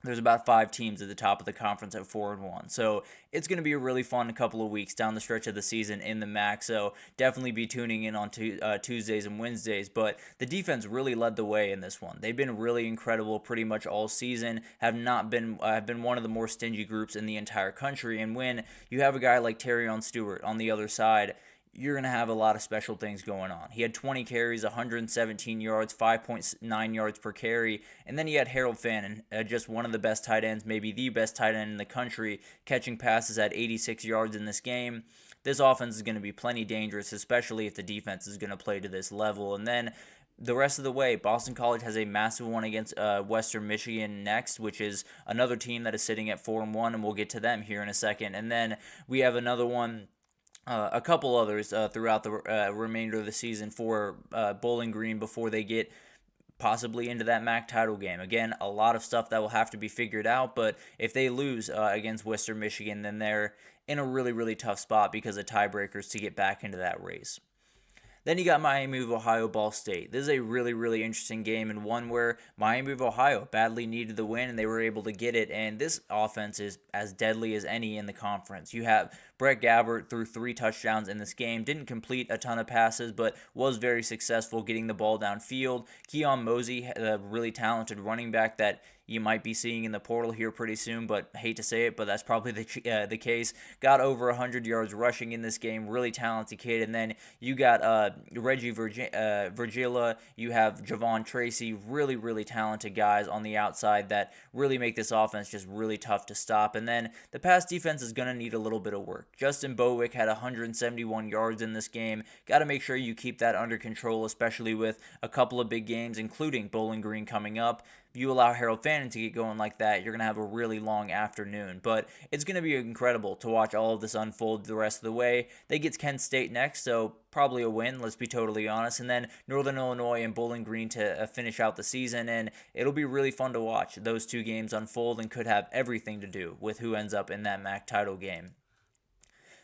There's about 5 teams at the top of the conference at 4-1. So it's going to be a really fun couple of weeks down the stretch of the season in the MAC. So definitely be tuning in on Tuesdays and Wednesdays. But the defense really led the way in this one. They've been really incredible pretty much all season. Have been one of the more stingy groups in the entire country. And when you have a guy like Terrion Stewart on the other side, you're going to have a lot of special things going on. He had 20 carries, 117 yards, 5.9 yards per carry, and then he had Harold Fannin, just one of the best tight ends, maybe the best tight end in the country, catching passes at 86 yards in this game. This offense is going to be plenty dangerous, especially if the defense is going to play to this level. And then the rest of the way, Boston College has a massive one against Western Michigan next, which is another team that is sitting at 4-1, and we'll get to them here in a second. And then we have another one, a couple others throughout the remainder of the season for Bowling Green before they get possibly into that MAC title game. Again, a lot of stuff that will have to be figured out, but if they lose against Western Michigan, then they're in a really, really tough spot because of tiebreakers to get back into that race. Then you got Miami of Ohio, Ball State. This is a really, really interesting game, and one where Miami of Ohio badly needed the win, and they were able to get it, and this offense is as deadly as any in the conference. You have Brett Gabbert threw 3 touchdowns in this game, didn't complete a ton of passes, but was very successful getting the ball downfield. Keon Mosey, a really talented running back that you might be seeing in the portal here pretty soon, but I hate to say it, but that's probably the case. Got over 100 yards rushing in this game, really talented kid. And then you got Reggie Virgila, you have Javon Tracy, really, really talented guys on the outside that really make this offense just really tough to stop. And then the pass defense is going to need a little bit of work. Justin Bowick had 171 yards in this game. Got to make sure you keep that under control, especially with a couple of big games, including Bowling Green coming up. If you allow Harold Fannin to get going like that, you're going to have a really long afternoon. But it's going to be incredible to watch all of this unfold the rest of the way. They get Kent State next, so probably a win, let's be totally honest. And then Northern Illinois and Bowling Green to finish out the season. And it'll be really fun to watch those 2 games unfold and could have everything to do with who ends up in that MAC title game.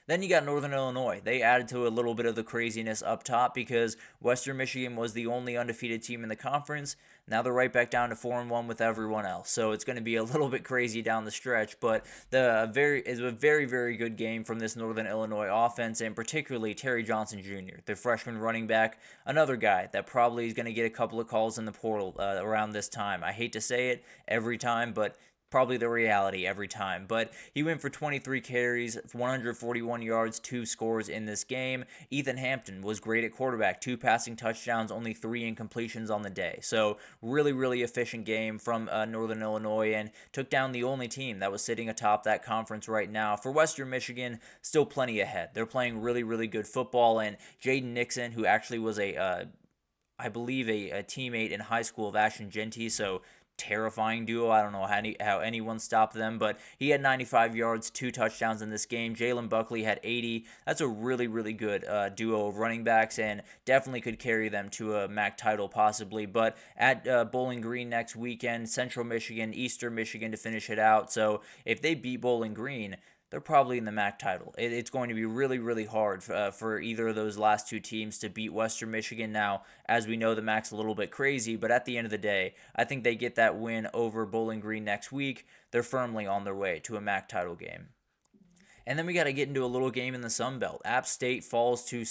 Then you got Northern Illinois. They added to a little bit of the craziness up top because Western Michigan was the only undefeated team in the conference. Now they're right back down to 4-1 with everyone else. So it's going to be a little bit crazy down the stretch, but it's a very, very good game from this Northern Illinois offense, and particularly Terry Johnson Jr., the freshman running back, another guy that probably is going to get a couple of calls in the portal around this time. I hate to say it every time, but probably the reality every time. But he went for 23 carries, 141 yards, 2 scores in this game. Ethan Hampton was great at quarterback, 2 passing touchdowns, only 3 incompletions on the day. So really, really efficient game from Northern Illinois, and took down the only team that was sitting atop that conference right now. For Western Michigan, still plenty ahead. They're playing really, really good football, and Jaden Nixon, who actually was I believe a teammate in high school of Ashton Genty, so terrifying duo. I don't know how anyone stopped them, but he had 95 yards, 2 touchdowns in this game. Jalen Buckley had 80. That's a really, really good duo of running backs, and definitely could carry them to a MAC title possibly. But at Bowling Green next weekend, Central Michigan, Eastern Michigan to finish it out. So if they beat Bowling Green, they're probably in the MAC title. It's going to be really, really hard for either of those last 2 teams to beat Western Michigan. Now, as we know, the MAC's a little bit crazy, but at the end of the day, I think they get that win over Bowling Green next week. They're firmly on their way to a MAC title game. And then we got to get into a little game in the Sun Belt. App State falls to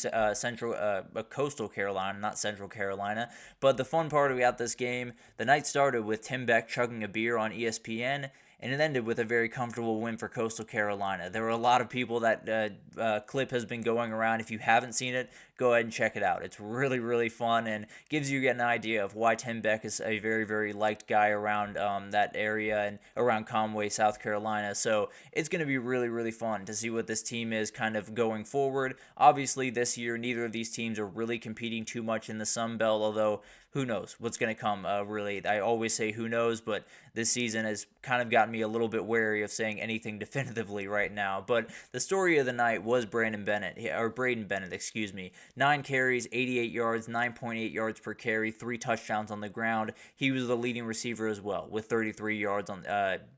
Coastal Carolina, not Central Carolina. But the fun part about this game, the night started with Tim Beck chugging a beer on ESPN, and it ended with a very comfortable win for Coastal Carolina. There were a lot of people that clip has been going around. If you haven't seen it, go ahead and check it out. It's really, really fun and gives you an idea of why Tim Beck is a very, very liked guy around that area and around Conway, South Carolina. So it's going to be really, really fun to see what this team is kind of going forward. Obviously, this year, neither of these teams are really competing too much in the Sun Belt, although who knows what's going to come, really. I always say who knows, but this season has kind of gotten me a little bit wary of saying anything definitively right now. But the story of the night was Braden Bennett, 9 carries, 88 yards, 9.8 yards per carry, 3 touchdowns on the ground. He was the leading receiver as well with 33 yards on.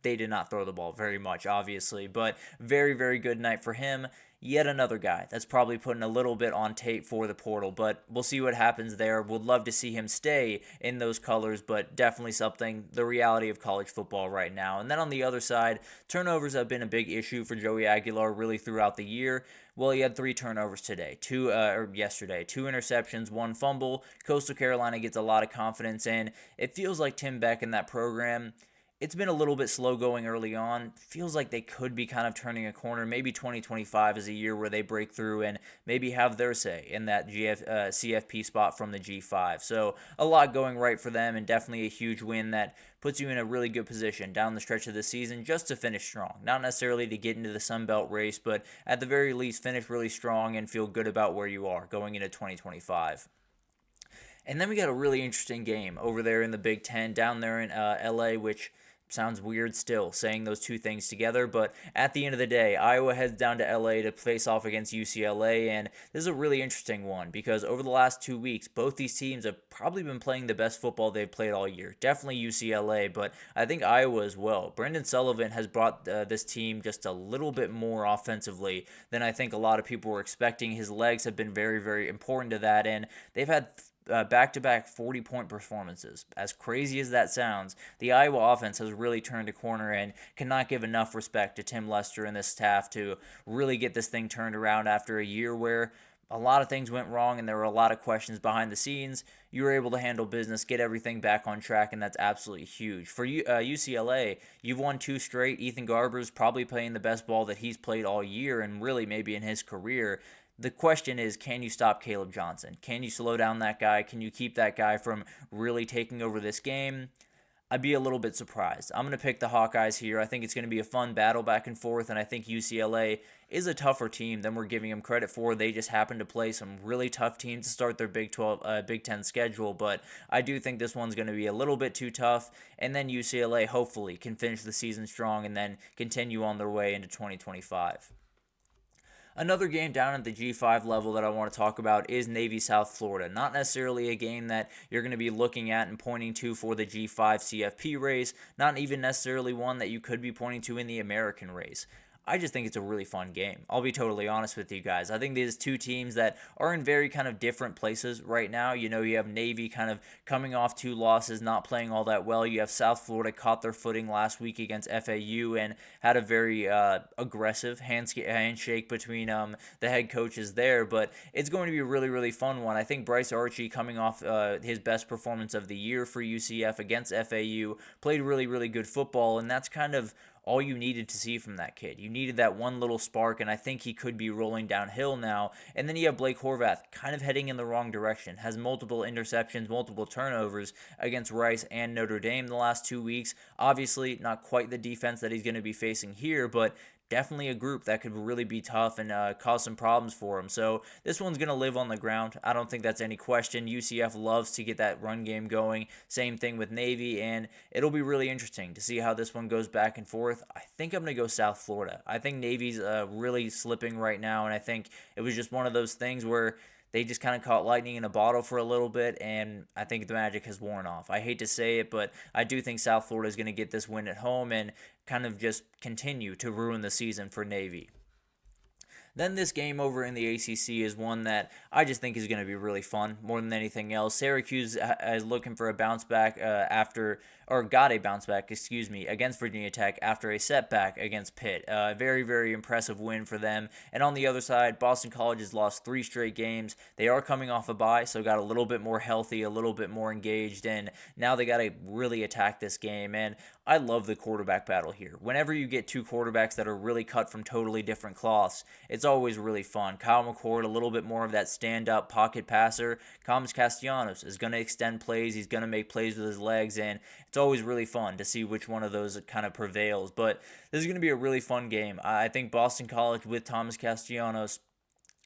They did not throw the ball very much, obviously, but very, very good night for him. Yet another guy that's probably putting a little bit on tape for the portal, but we'll see what happens there. Would love to see him stay in those colors, but definitely something, the reality of college football right now. And then on the other side, turnovers have been a big issue for Joey Aguilar really throughout the year. Well, he had 3 turnovers today, 2 interceptions, 1 fumble. Coastal Carolina gets a lot of confidence, and it feels like Tim Beck in that program, it's been a little bit slow going early on. Feels like they could be kind of turning a corner. Maybe 2025 is a year where they break through and maybe have their say in that CFP spot from the G5. So a lot going right for them, and definitely a huge win that puts you in a really good position down the stretch of the season just to finish strong. Not necessarily to get into the Sun Belt race, but at the very least finish really strong and feel good about where you are going into 2025. And then we got a really interesting game over there in the Big Ten down there in LA, which sounds weird still saying those two things together, but at the end of the day, Iowa heads down to LA to face off against UCLA, and this is a really interesting one because over the last 2 weeks, both these teams have probably been playing the best football they've played all year. Definitely UCLA, but I think Iowa as well. Brendan Sullivan has brought this team just a little bit more offensively than I think a lot of people were expecting. His legs have been very, very important to that, and they've had back-to-back 40-point performances. As crazy as that sounds, the Iowa offense has really turned a corner and cannot give enough respect to Tim Lester and this staff to really get this thing turned around after a year where a lot of things went wrong and there were a lot of questions behind the scenes. You were able to handle business, get everything back on track, and that's absolutely huge. For UCLA, you've won 2 straight. Ethan Garber's probably playing the best ball that he's played all year and really maybe in his career. The question is, can you stop Caleb Johnson? Can you slow down that guy? Can you keep that guy from really taking over this game? I'd be a little bit surprised. I'm going to pick the Hawkeyes here. I think it's going to be a fun battle back and forth, and I think UCLA is a tougher team than we're giving them credit for. They just happen to play some really tough teams to start their Big 10 schedule, but I do think this one's going to be a little bit too tough, and then UCLA hopefully can finish the season strong and then continue on their way into 2025. Another game down at the G5 level that I want to talk about is Navy South Florida. Not necessarily a game that you're going to be looking at and pointing to for the G5 CFP race, not even necessarily one that you could be pointing to in the American race. I just think it's a really fun game. I'll be totally honest with you guys. I think these two teams that are in very kind of different places right now. You know, you have Navy kind of coming off 2 losses, not playing all that well. You have South Florida caught their footing last week against FAU and had a very aggressive handshake between the head coaches there. But it's going to be a really, really fun one. I think Bryce Archie, coming off his best performance of the year for UCF against FAU, played really, really good football, and that's kind of all you needed to see from that kid. You needed that one little spark, and I think he could be rolling downhill now. And then you have Blake Horvath kind of heading in the wrong direction, has multiple interceptions, multiple turnovers against Rice and Notre Dame the last 2 weeks. Obviously, not quite the defense that he's going to be facing here, but definitely a group that could really be tough and cause some problems for him. So this one's going to live on the ground. I don't think that's any question. UCF loves to get that run game going. Same thing with Navy, and it'll be really interesting to see how this one goes back and forth. I think I'm going to go South Florida. I think Navy's really slipping right now, and I think it was just one of those things where they just kind of caught lightning in a bottle for a little bit, and I think the magic has worn off. I hate to say it, but I do think South Florida is going to get this win at home and kind of just continue to ruin the season for Navy. Then this game over in the ACC is one that I just think is going to be really fun more than anything else. Syracuse is looking for a bounce back got a bounce back, against Virginia Tech after a setback against Pitt. Very, very impressive win for them. And on the other side, Boston College has lost 3 straight games. They are coming off a bye, so got a little bit more healthy, a little bit more engaged, and now they got to really attack this game. And I love the quarterback battle here. Whenever you get 2 quarterbacks that are really cut from totally different cloths, it's always really fun. Kyle McCord, a little bit more of that stand-up pocket passer. Thomas Castellanos is going to extend plays. He's going to make plays with his legs, and it's always really fun to see which one of those kind of prevails. But this is going to be a really fun game. I think Boston College with Thomas Castellanos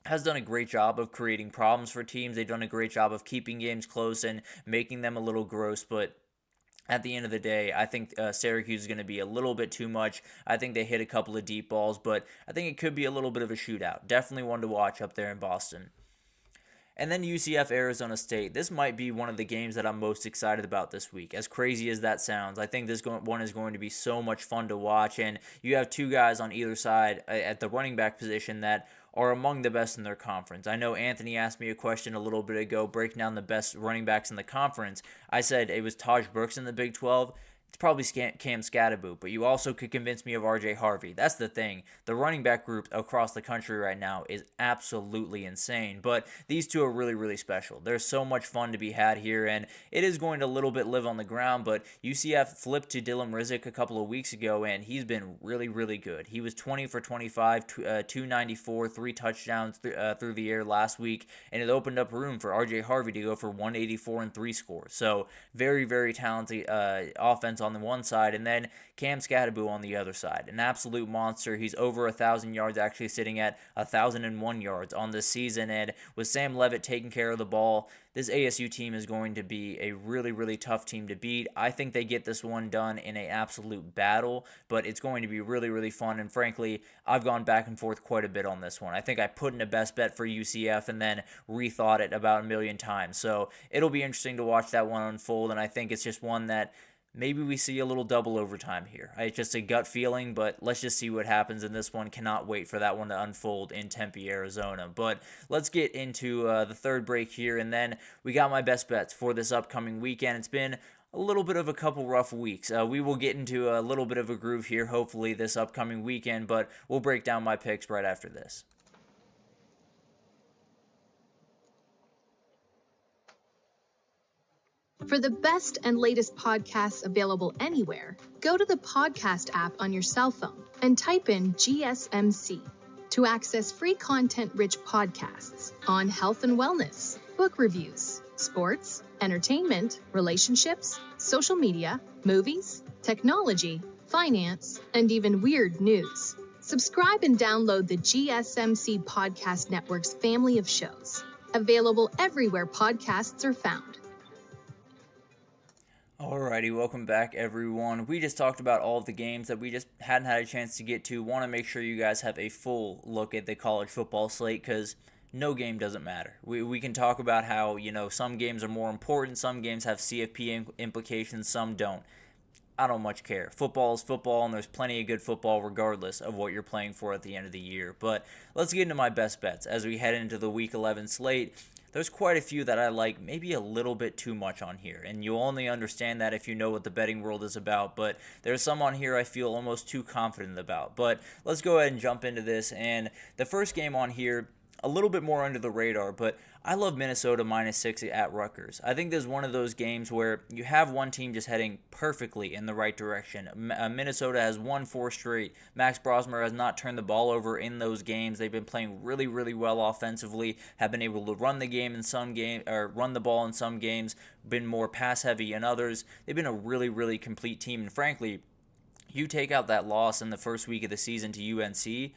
has done a great job of creating problems for teams. They've done a great job of keeping games close and making them a little gross, but at the end of the day, I think Syracuse is going to be a little bit too much. I think they hit a couple of deep balls, but I think it could be a little bit of a shootout. Definitely one to watch up there in Boston. And then UCF Arizona State. This might be one of the games that I'm most excited about this week. As crazy as that sounds, I think this one is going to be so much fun to watch. And you have 2 guys on either side at the running back position that are among the best in their conference. I know Anthony asked me a question a little bit ago, breaking down the best running backs in the conference. I said it was Taj Brooks in the Big 12. It's probably Cam Scatterboot, but you also could convince me of RJ Harvey. That's the thing. The running back group across the country right now is absolutely insane, but these 2 are really, really special. There's so much fun to be had here, and it is going to a little bit live on the ground, but UCF flipped to Dylan Rizek a couple of weeks ago, and he's been really, really good. He was 20 for 25, 294, 3 touchdowns through the air last week, and it opened up room for RJ Harvey to go for 184 and 3 scores. So very, very talented offense on the one side, and then Cam Scatterboot on the other side. An absolute monster. He's over 1,000 yards, actually sitting at 1,001 yards on this season, and with Sam Levitt taking care of the ball, this ASU team is going to be a really, really tough team to beat. I think they get this one done in an absolute battle, but it's going to be really, really fun, and frankly, I've gone back and forth quite a bit on this one. I think I put in a best bet for UCF and then rethought it about a million times, so it'll be interesting to watch that one unfold, and I think it's just one that maybe we see a little double overtime here. It's just a gut feeling, but let's just see what happens in this one. Cannot wait for that one to unfold in Tempe, Arizona. But let's get into the third break here, and then we got my best bets for this upcoming weekend. It's been a little bit of a couple rough weeks. We will get into a little bit of a groove here, hopefully, this upcoming weekend, but we'll break down my picks right after this. For the best and latest podcasts available anywhere, go to the podcast app on your cell phone and type in GSMC to access free content-rich podcasts on health and wellness, book reviews, sports, entertainment, relationships, social media, movies, technology, finance, and even weird news. Subscribe and download the GSMC Podcast Network's family of shows, available everywhere podcasts are found. Alrighty, welcome back everyone. We just talked about all of the games that we just hadn't had a chance to get to. Want to make sure you guys have a full look at the college football slate because no game doesn't matter. We can talk about how, some games are more important, some games have CFP implications, some don't. I don't much care. Football is football, and there's plenty of good football regardless of what you're playing for at the end of the year. But let's get into my best bets as we head into the Week 11 slate. There's quite a few that I like maybe a little bit too much on here, and you'll only understand that if you know what the betting world is about, but there's some on here I feel almost too confident about. But let's go ahead and jump into this, and the first game on here, a little bit more under the radar, but I love Minnesota -6 at Rutgers. I think this is one of those games where you have one team just heading perfectly in the right direction. Minnesota has won 4 straight. Max Brosmer has not turned the ball over in those games. They've been playing really, really well offensively, have been able to run the ball in some games, been more pass heavy in others. They've been a really, really complete team, and frankly, you take out that loss in the first week of the season to UNC,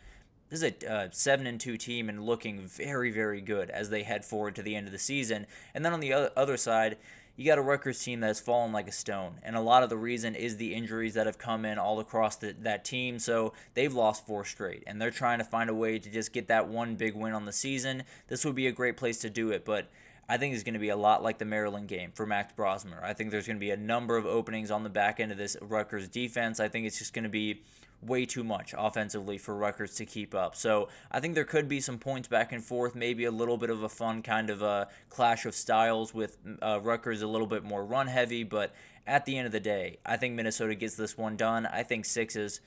this is a 7-2 team and looking very, very good as they head forward to the end of the season. And then on the other side, you got a Rutgers team that has fallen like a stone. And a lot of the reason is the injuries that have come in all across that team. So they've lost 4 straight. And they're trying to find a way to just get that one big win on the season. This would be a great place to do it. But I think it's going to be a lot like the Maryland game for Max Brosmer. I think there's going to be a number of openings on the back end of this Rutgers defense. I think it's just going to be way too much offensively for Rutgers to keep up. So I think there could be some points back and forth, maybe a little bit of a fun kind of a clash of styles with Rutgers a little bit more run heavy, but at the end of the day, I think Minnesota gets this one done. I think 6 is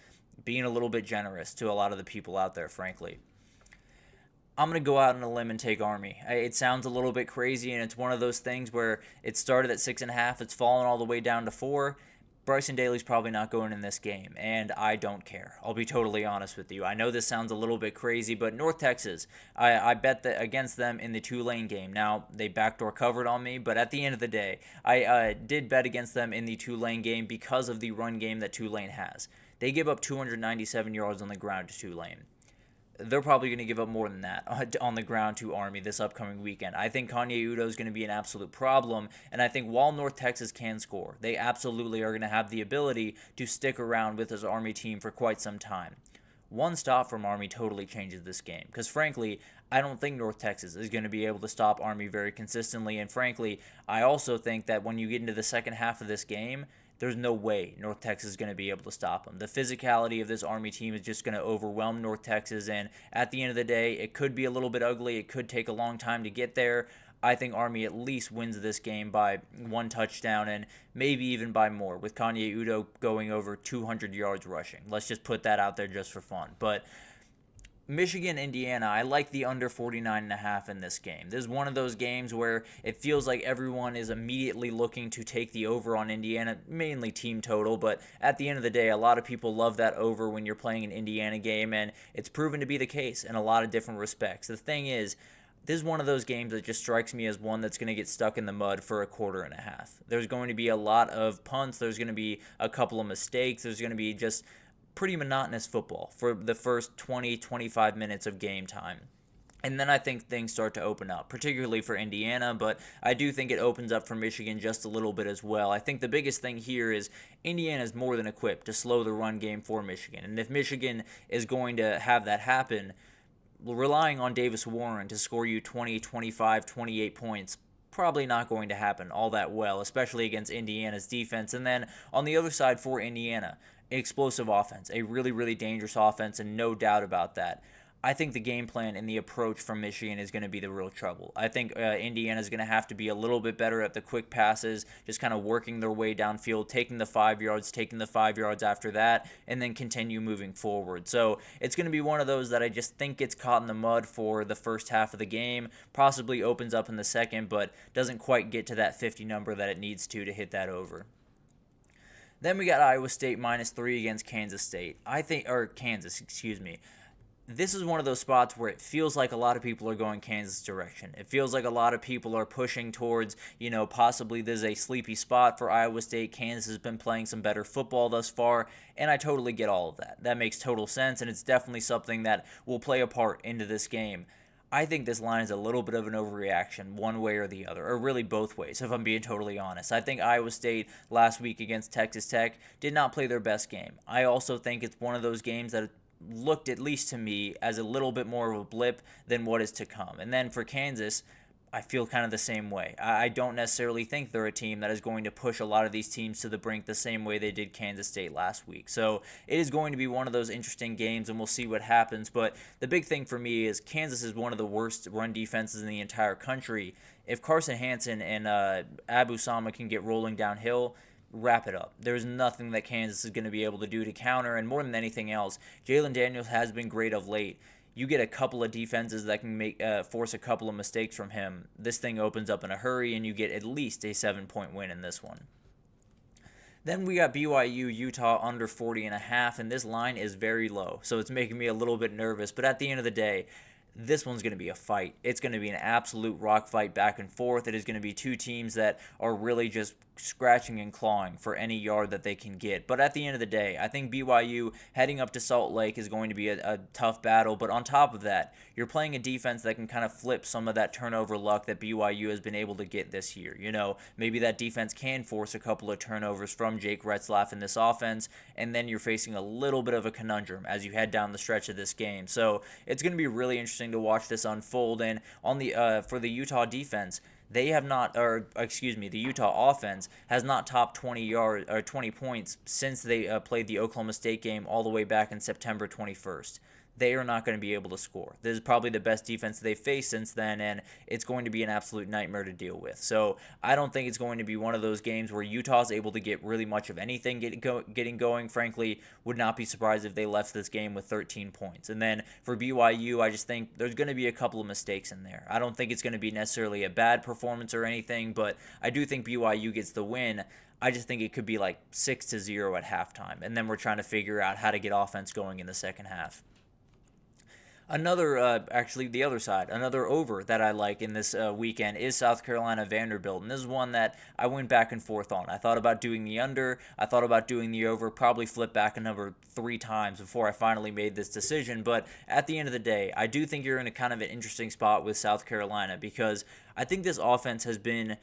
being a little bit generous to a lot of the people out there, frankly. I'm going to go out on a limb and take Army. It sounds a little bit crazy, and it's one of those things where it started at 6.5, it's fallen all the way down to 4. Bryson Daly's probably not going in this game, and I don't care. I'll be totally honest with you. I know this sounds a little bit crazy, but North Texas, I bet that against them in the Tulane game. Now, they backdoor covered on me, but at the end of the day, I did bet against them in the Tulane game because of the run game that Tulane has. They give up 297 yards on the ground to Tulane. They're probably going to give up more than that on the ground to Army this upcoming weekend. I think Kanye Udoh is going to be an absolute problem, and I think while North Texas can score, they absolutely are going to have the ability to stick around with this Army team for quite some time. One stop from Army totally changes this game, because frankly, I don't think North Texas is going to be able to stop Army very consistently, and frankly, I also think that when you get into the second half of this game, there's no way North Texas is going to be able to stop them. The physicality of this Army team is just going to overwhelm North Texas, and at the end of the day, it could be a little bit ugly. It could take a long time to get there. I think Army at least wins this game by 1 touchdown and maybe even by more, with Kanye Udoh going over 200 yards rushing. Let's just put that out there just for fun. But Michigan, Indiana, I like the under 49.5 in this game. This is one of those games where it feels like everyone is immediately looking to take the over on Indiana, mainly team total, but at the end of the day, a lot of people love that over when you're playing an Indiana game, and it's proven to be the case in a lot of different respects. The thing is, this is one of those games that just strikes me as one that's going to get stuck in the mud for a quarter and a half. There's going to be a lot of punts. There's going to be a couple of mistakes. There's going to be just pretty monotonous football for the first 20-25 minutes of game time. And then I think things start to open up, particularly for Indiana, but I do think it opens up for Michigan just a little bit as well. I think the biggest thing here is Indiana is more than equipped to slow the run game for Michigan. And if Michigan is going to have that happen, relying on Davis Warren to score you 20, 25, 28 points, probably not going to happen all that well, especially against Indiana's defense. And then on the other side for Indiana, explosive offense, a really, really dangerous offense, and no doubt about that. I think the game plan and the approach from Michigan is going to be the real trouble. I think Indiana is going to have to be a little bit better at the quick passes, just kind of working their way downfield, taking the 5 yards, taking the 5 yards after that, and then continue moving forward. So it's going to be one of those that I just think gets caught in the mud for the first half of the game, possibly opens up in the second, but doesn't quite get to that 50 number that it needs to hit that over. Then we got Iowa State -3 against Kansas State. This is one of those spots where it feels like a lot of people are going Kansas direction. It feels like a lot of people are pushing towards, possibly this is a sleepy spot for Iowa State. Kansas has been playing some better football thus far, and I totally get all of that. That makes total sense, and it's definitely something that will play a part into this game. I think this line is a little bit of an overreaction one way or the other, or really both ways, if I'm being totally honest. I think Iowa State last week against Texas Tech did not play their best game. I also think it's one of those games that looked, at least to me, as a little bit more of a blip than what is to come. And then for Kansas, I feel kind of the same way. I don't necessarily think they're a team that is going to push a lot of these teams to the brink the same way they did Kansas State last week. So it is going to be one of those interesting games, and we'll see what happens. But the big thing for me is Kansas is one of the worst run defenses in the entire country. If Carson Hansen and Abu Sama can get rolling downhill, wrap it up. There's nothing that Kansas is going to be able to do to counter, and more than anything else, Jalen Daniels has been great of late. You get a couple of defenses that can force a couple of mistakes from him. This thing opens up in a hurry, and you get at least a 7-point win in this one. Then we got BYU, Utah under 40.5, and this line is very low, so it's making me a little bit nervous. But at the end of the day, this one's going to be a fight. It's going to be an absolute rock fight back and forth. It is going to be two teams that are really just scratching and clawing for any yard that they can get. But at the end of the day, I think BYU heading up to Salt Lake is going to be a tough battle. But on top of that, you're playing a defense that can kind of flip some of that turnover luck that BYU has been able to get this year. You know, maybe that defense can force a couple of turnovers from Jake Retzlaff in this offense, and then you're facing a little bit of a conundrum as you head down the stretch of this game. So it's going to be really interesting to watch this unfold. And on the for the Utah defense, they have not, the Utah offense has not topped 20 points since they played the Oklahoma State game all the way back in September 21st. They are not going to be able to score. This is probably the best defense they've faced since then, and it's going to be an absolute nightmare to deal with. So I don't think it's going to be one of those games where Utah's able to get really much of anything getting going. Frankly, would not be surprised if they left this game with 13 points. And then for BYU, I just think there's going to be a couple of mistakes in there. I don't think it's going to be necessarily a bad performance or anything, but I do think BYU gets the win. I just think it could be like 6-0 at halftime, and then we're trying to figure out how to get offense going in the second half. The other side, another over that I like in this weekend is South Carolina Vanderbilt, and this is one that I went back and forth on. I thought about doing the under, I thought about doing the over, probably flipped back a number 3 times before I finally made this decision, but at the end of the day, I do think you're in a kind of an interesting spot with South Carolina because I think this offense has been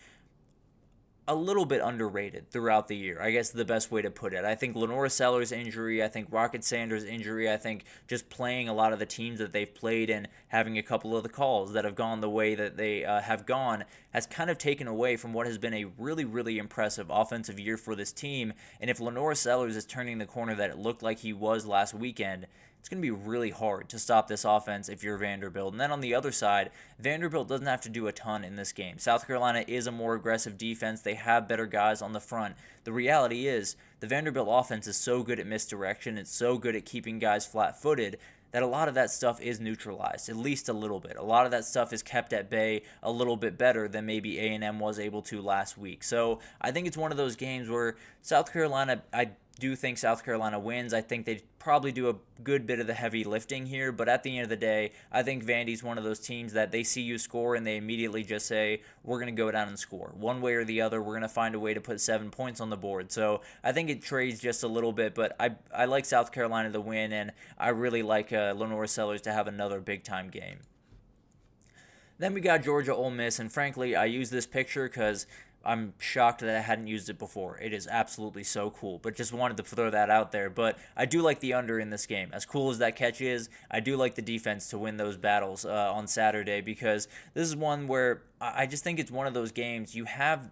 a little bit underrated throughout the year. I guess the best way to put it. I think Lenora Sellers' injury, I think Rocket Sanders' injury, I think just playing a lot of the teams that they've played and having a couple of the calls that have gone the way that they have gone has kind of taken away from what has been a really, really impressive offensive year for this team. And if Lenora Sellers is turning the corner that it looked like he was last weekend, it's going to be really hard to stop this offense if you're Vanderbilt. And then on the other side, Vanderbilt doesn't have to do a ton in this game. South Carolina is a more aggressive defense. They have better guys on the front. The reality is the Vanderbilt offense is so good at misdirection. It's so good at keeping guys flat-footed that a lot of that stuff is neutralized, at least a little bit. A lot of that stuff is kept at bay a little bit better than maybe A&M was able to last week. So I think it's one of those games where South Carolina, I do think South Carolina wins. I think they probably do a good bit of the heavy lifting here, but at the end of the day, I think Vandy's one of those teams that they see you score and they immediately just say, we're going to go down and score. One way or the other, we're going to find a way to put 7 points on the board. So I think it trades just a little bit, but I like South Carolina to win, and I really like Lenora Sellers to have another big-time game. Then we got Georgia Ole Miss, and frankly, I use this picture because I'm shocked that I hadn't used it before. It is absolutely so cool, but just wanted to throw that out there. But I do like the under in this game. As cool as that catch is, I do like the defense to win those battles on Saturday because this is one where I just think it's one of those games you have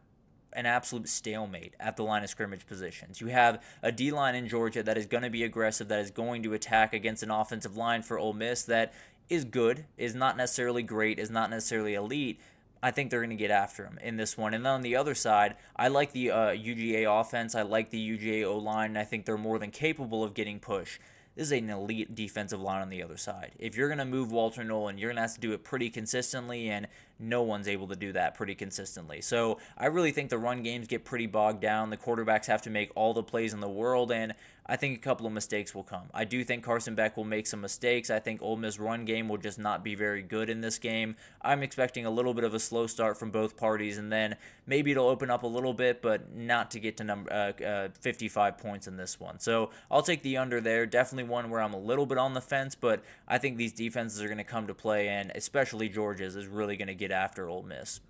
an absolute stalemate at the line of scrimmage positions. You have a D-line in Georgia that is going to be aggressive, that is going to attack against an offensive line for Ole Miss that is good, is not necessarily great, is not necessarily elite. I think they're going to get after him in this one. And then on the other side, I like the UGA offense. I like the UGA O-line, and I think they're more than capable of getting push. This is an elite defensive line on the other side. If you're going to move Walter Nolan, you're going to have to do it pretty consistently, and no one's able to do that pretty consistently. So I really think the run games get pretty bogged down. The quarterbacks have to make all the plays in the world, and I think a couple of mistakes will come. I do think Carson Beck will make some mistakes. I think Ole Miss run game will just not be very good in this game. I'm expecting a little bit of a slow start from both parties, and then maybe it'll open up a little bit, but not to get to 55 points in this one. So I'll take the under there. Definitely one where I'm a little bit on the fence, but I think these defenses are going to come to play, and especially Georgia's is really going to get after Ole Miss.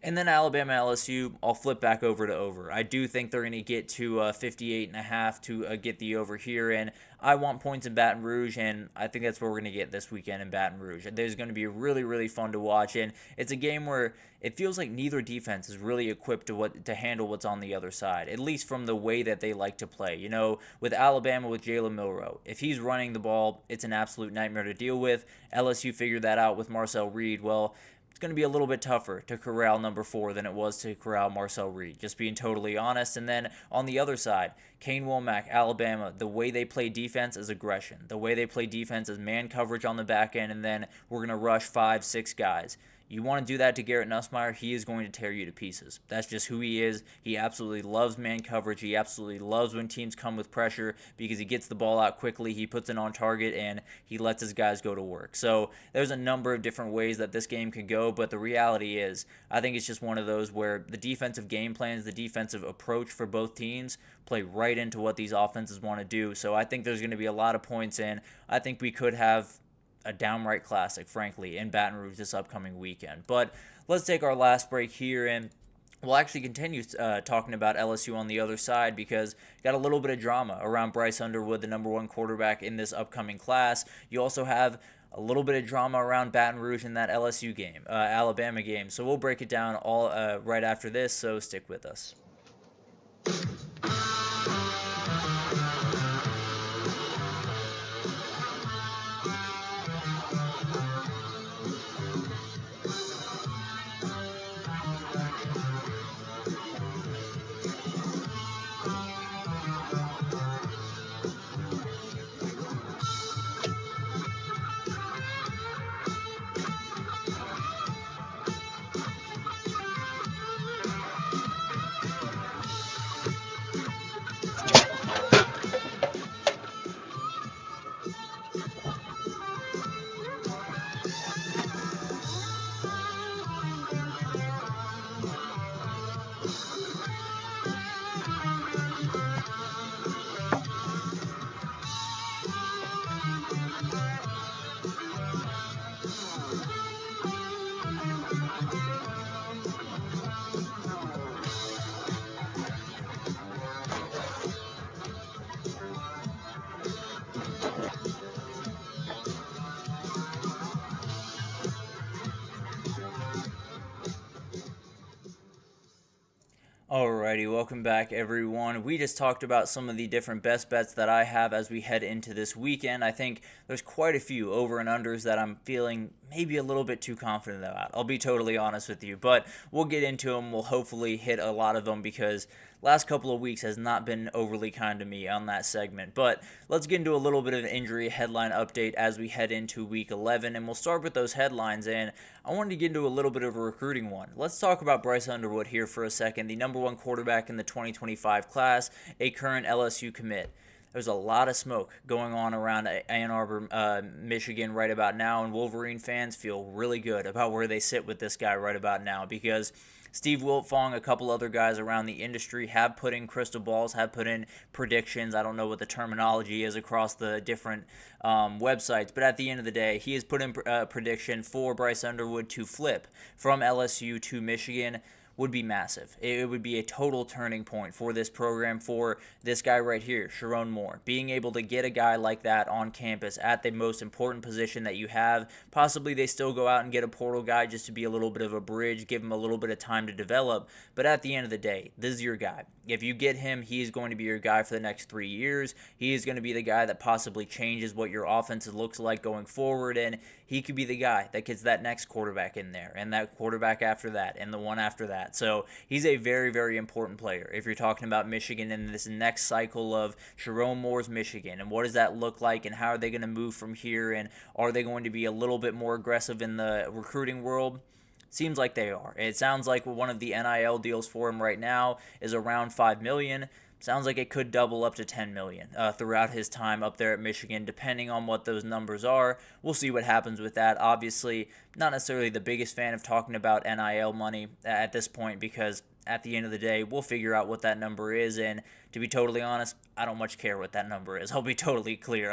And then Alabama LSU, I'll flip back over to over. I do think they're going to get to 58.5 to get the over here, and I want points in Baton Rouge, and I think that's what we're going to get this weekend in Baton Rouge. There's going to be really, really fun to watch, and it's a game where it feels like neither defense is really equipped to handle what's on the other side, at least from the way that they like to play. You know, with Alabama, with Jalen Milroe, if he's running the ball, it's an absolute nightmare to deal with. LSU figured that out with Marcel Reed. Well, it's going to be a little bit tougher to corral number 4 than it was to corral Marcel Reed, just being totally honest. And then on the other side, Kane Womack, Alabama, the way they play defense is aggression. The way they play defense is man coverage on the back end, and then we're going to rush 5, 6 guys. You want to do that to Garrett Nussmeier, he is going to tear you to pieces. That's just who he is. He absolutely loves man coverage. He absolutely loves when teams come with pressure because he gets the ball out quickly, he puts it on target, and he lets his guys go to work. So there's a number of different ways that this game could go, but the reality is I think it's just one of those where the defensive game plans, the defensive approach for both teams play right into what these offenses want to do. So I think there's going to be a lot of points in. I think we could have a downright classic, frankly, in Baton Rouge this upcoming weekend. But let's take our last break here, and we'll actually continue talking about LSU on the other side because got a little bit of drama around Bryce Underwood, the number 1 quarterback in this upcoming class. You also have a little bit of drama around Baton Rouge in that LSU game, Alabama game. So we'll break it down all right after this, so stick with us. Alrighty, welcome back everyone. We just talked about some of the different best bets that I have as we head into this weekend. I think there's quite a few over and unders that I'm feeling maybe a little bit too confident about. I'll be totally honest with you, but we'll get into them. We'll hopefully hit a lot of them because last couple of weeks has not been overly kind to me on that segment. But let's get into a little bit of an injury headline update as we head into week 11, and we'll start with those headlines. And I wanted to get into a little bit of a recruiting one. Let's talk about Bryce Underwood here for a second, the number 1 quarterback in the 2025 class, a current LSU commit. There's a lot of smoke going on around Ann Arbor, Michigan right about now, and Wolverine fans feel really good about where they sit with this guy right about now because Steve Wiltfong, a couple other guys around the industry have put in crystal balls, have put in predictions. I don't know what the terminology is across the different websites, but at the end of the day, he has put in a prediction for Bryce Underwood to flip from LSU to Michigan. Would be massive. It would be a total turning point for this program, for this guy right here, Sharon Moore. Being able to get a guy like that on campus at the most important position that you have. Possibly they still go out and get a portal guy just to be a little bit of a bridge, give him a little bit of time to develop. But at the end of the day, this is your guy. If you get him, he is going to be your guy for the next 3 years. He is going to be the guy that possibly changes what your offense looks like going forward, and he could be the guy that gets that next quarterback in there, and that quarterback after that, and the one after that. So he's a very, very important player if you're talking about Michigan in this next cycle of Sharon Moore's Michigan, and what does that look like, and how are they going to move from here, and are they going to be a little bit more aggressive in the recruiting world? Seems like they are. It sounds like one of the NIL deals for him right now is around $5 million. Sounds like it could double up to $10 million throughout his time up there at Michigan, depending on what those numbers are. We'll see what happens with that. Obviously, not necessarily the biggest fan of talking about NIL money at this point because at the end of the day, we'll figure out what that number is. And to be totally honest, I don't much care what that number is. I'll be totally clear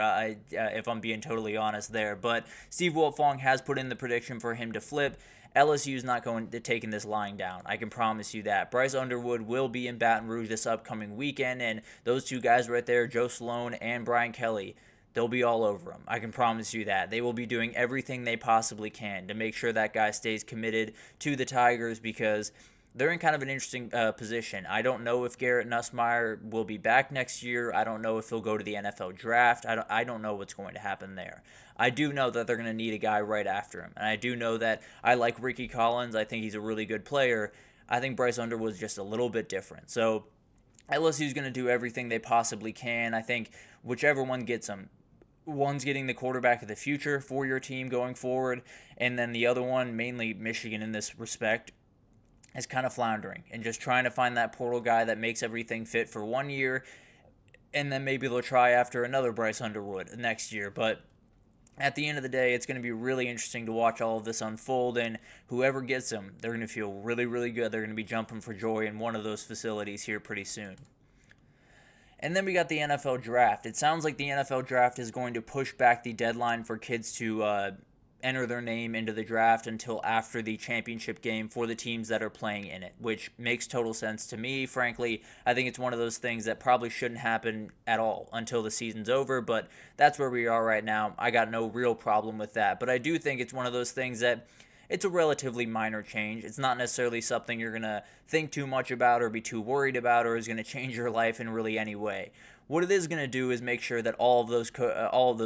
if I'm being totally honest there. But Steve Wiltfong has put in the prediction for him to flip. LSU's not going to taking this lying down. I can promise you that. Bryce Underwood will be in Baton Rouge this upcoming weekend, and those two guys right there, Joe Sloan and Brian Kelly, they'll be all over him. I can promise you that. They will be doing everything they possibly can to make sure that guy stays committed to the Tigers because they're in kind of an interesting position. I don't know if Garrett Nussmeier will be back next year. I don't know if he'll go to the NFL draft. I don't know what's going to happen there. I do know that they're going to need a guy right after him. And I do know that I like Ricky Collins. I think he's a really good player. I think Bryce Underwood's just a little bit different. So LSU's going to do everything they possibly can. I think whichever one gets them, one's getting the quarterback of the future for your team going forward, and then the other one, mainly Michigan in this respect, is kind of floundering and just trying to find that portal guy that makes everything fit for 1 year, and then maybe they'll try after another Bryce Underwood next year. But at the end of the day, it's going to be really interesting to watch all of this unfold, and whoever gets them, they're going to feel really, really good. They're going to be jumping for joy in one of those facilities here pretty soon. And then we got the NFL draft. It sounds like the NFL draft is going to push back the deadline for kids to enter their name into the draft until after the championship game for the teams that are playing in it, which makes total sense to me. Frankly, I think it's one of those things that probably shouldn't happen at all until the season's over, but that's where we are right now. I got no real problem with that, but I do think it's one of those things that it's a relatively minor change. It's not necessarily something you're going to think too much about or be too worried about or is going to change your life in really any way. What it is going to do is make sure that all of those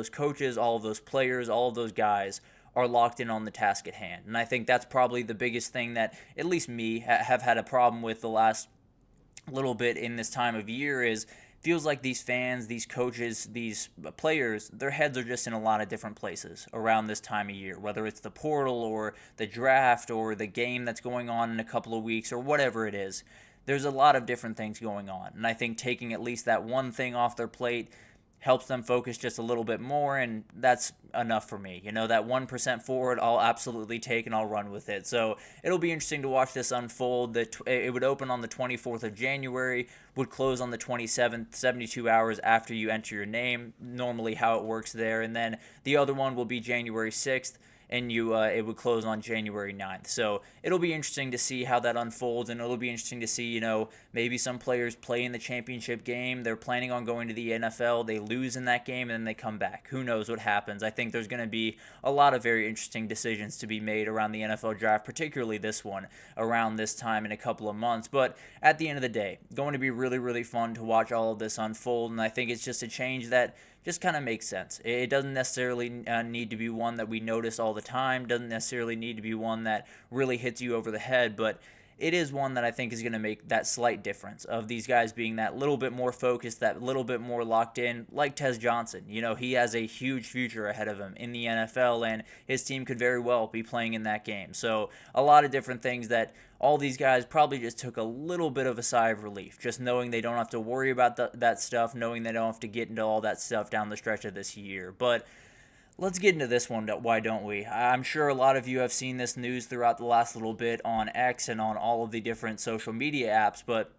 coaches, all of those players, all of those guys are locked in on the task at hand. And I think that's probably the biggest thing that at least me have had a problem with the last little bit in this time of year is feels like these fans, these coaches, these players, their heads are just in a lot of different places around this time of year, whether it's the portal or the draft or the game that's going on in a couple of weeks or whatever it is. There's a lot of different things going on, and I think taking at least that one thing off their plate helps them focus just a little bit more, and that's enough for me. You know, that 1% forward, I'll absolutely take and I'll run with it. So it'll be interesting to watch this unfold. It would open on the 24th of January, would close on the 27th, 72 hours after you enter your name, normally how it works there. And then the other one will be January 6th. And it would close on January 9th. So it'll be interesting to see how that unfolds, and it'll be interesting to see, maybe some players play in the championship game. They're planning on going to the NFL. They lose in that game, and then they come back. Who knows what happens? I think there's going to be a lot of very interesting decisions to be made around the NFL draft, particularly this one, around this time in a couple of months. But at the end of the day, going to be really, really fun to watch all of this unfold, and I think it's just a change that just kind of makes sense. It doesn't necessarily need to be one that we notice all the time, doesn't necessarily need to be one that really hits you over the head, but it is one that I think is going to make that slight difference of these guys being that little bit more focused, that little bit more locked in, like Tez Johnson. He has a huge future ahead of him in the NFL, and his team could very well be playing in that game. So a lot of different things that all these guys probably just took a little bit of a sigh of relief, just knowing they don't have to worry about that stuff, knowing they don't have to get into all that stuff down the stretch of this year. But let's get into this one, why don't we? I'm sure a lot of you have seen this news throughout the last little bit on X and on all of the different social media apps, but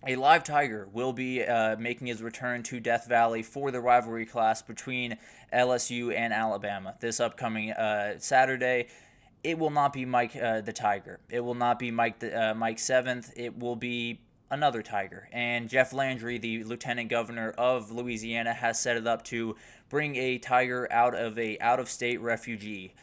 a live tiger will be making his return to Death Valley for the rivalry class between LSU and Alabama this upcoming Saturday. It will not be Mike the Tiger. It will not be Mike 7th. It will be another Tiger. And Jeff Landry, the lieutenant governor of Louisiana, has set it up to bring a Tiger out of a out-of-state refugee.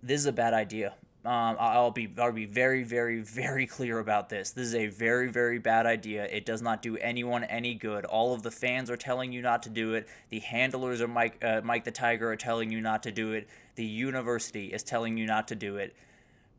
This is a bad idea. I'll be very, very, very clear about this. This is a very, very bad idea. It does not do anyone any good. All of the fans are telling you not to do it. The handlers of Mike the Tiger are telling you not to do it. The university is telling you not to do it.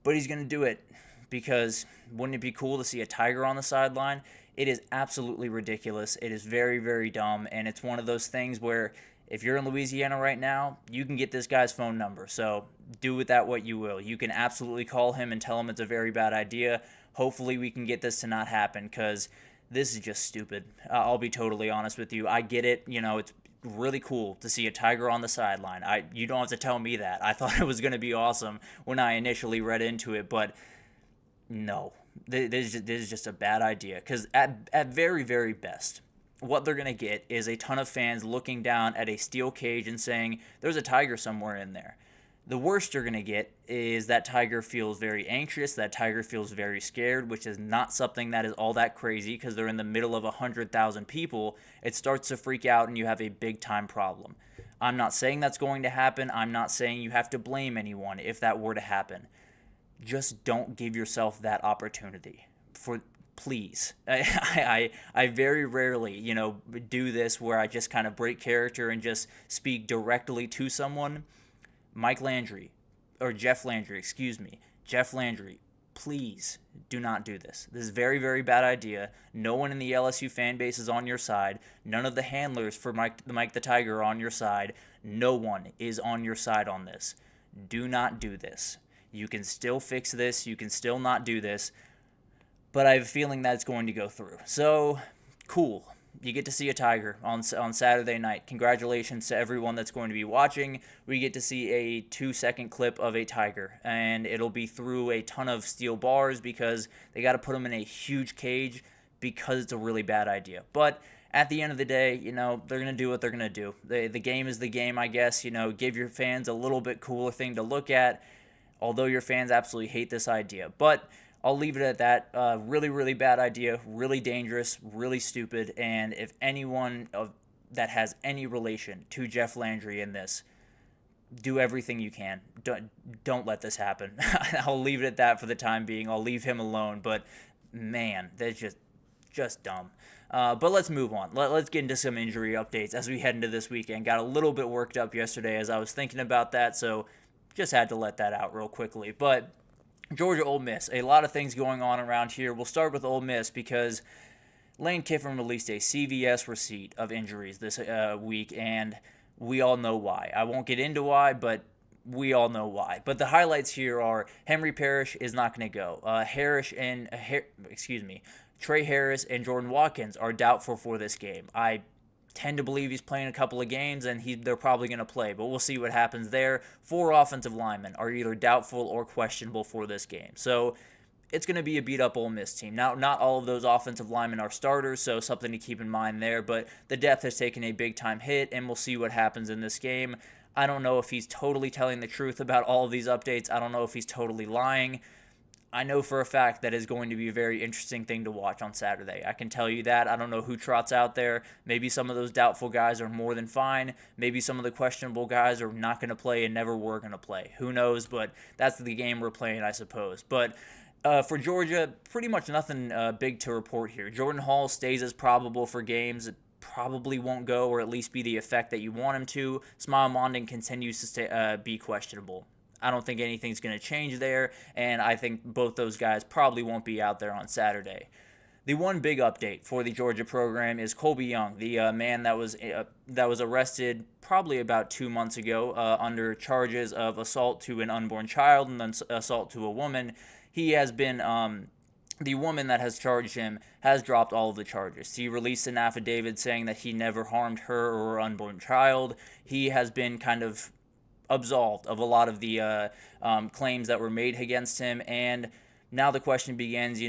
But he's going to do it because wouldn't it be cool to see a Tiger on the sideline? It is absolutely ridiculous. It is very, very dumb, and it's one of those things where if you're in Louisiana right now, you can get this guy's phone number. So do with that what you will. You can absolutely call him and tell him it's a very bad idea. Hopefully we can get this to not happen because this is just stupid. I'll be totally honest with you. I get it. It's really cool to see a Tiger on the sideline. You don't have to tell me that. I thought it was going to be awesome when I initially read into it, but no. This is just a bad idea, because at very, very best, what they're going to get is a ton of fans looking down at a steel cage and saying, there's a tiger somewhere in there. The worst you're going to get is that tiger feels very anxious, that tiger feels very scared, which is not something that is all that crazy because they're in the middle of 100,000 people. It starts to freak out and you have a big time problem. I'm not saying that's going to happen. I'm not saying you have to blame anyone if that were to happen. Just don't give yourself that opportunity. Please. I very rarely, do this where I just kind of break character and just speak directly to someone. Jeff Landry, please do not do this. This is a very, very bad idea. No one in the LSU fan base is on your side. None of the handlers for Mike the Tiger are on your side. No one is on your side on this. Do not do this. You can still fix this. You can still not do this. But I have a feeling that's going to go through. So, cool. You get to see a tiger on Saturday night. Congratulations to everyone that's going to be watching. We get to see a 2-second clip of a tiger, and it'll be through a ton of steel bars because they got to put them in a huge cage because it's a really bad idea. But at the end of the day, they're going to do what they're going to do. The game is the game, I guess. Give your fans a little bit cooler thing to look at, although your fans absolutely hate this idea. But I'll leave it at that. Really, really bad idea, really dangerous, really stupid, and if anyone that has any relation to Jeff Landry in this, do everything you can. Don't let this happen. I'll leave it at that for the time being. I'll leave him alone, but man, that's just dumb. But let's move on. Let's get into some injury updates as we head into this weekend. Got a little bit worked up yesterday as I was thinking about that, so just had to let that out real quickly. But Georgia Ole Miss, a lot of things going on around here. We'll start with Ole Miss because Lane Kiffin released a CVS receipt of injuries this week, and we all know why. I won't get into why, but we all know why. But the highlights here are Henry Parrish is not going to go. Trey Harris and Jordan Watkins are doubtful for this game. I tend to believe he's playing a couple of games, and they're probably going to play, but we'll see what happens there. 4 offensive linemen are either doubtful or questionable for this game. So it's going to be a beat-up Ole Miss team. Now, not all of those offensive linemen are starters, so something to keep in mind there, but the depth has taken a big-time hit, and we'll see what happens in this game. I don't know if he's totally telling the truth about all of these updates. I don't know if he's totally lying. I know for a fact that is going to be a very interesting thing to watch on Saturday. I can tell you that. I don't know who trots out there. Maybe some of those doubtful guys are more than fine. Maybe some of the questionable guys are not going to play and never were going to play. Who knows? But that's the game we're playing, I suppose. But for Georgia, pretty much nothing big to report here. Jordan Hall stays as probable for games. It probably won't go, or at least be the effect that you want him to. Smile Monding continues to be questionable. I don't think anything's going to change there, and I think both those guys probably won't be out there on Saturday. The one big update for the Georgia program is Colby Young, the man that was arrested probably about 2 months ago under charges of assault to an unborn child and then assault to a woman. He has been the woman that has charged him has dropped all of the charges. He released an affidavit saying that he never harmed her or her unborn child. He has been kind of absolved of a lot of the claims that were made against him, and now the question begins,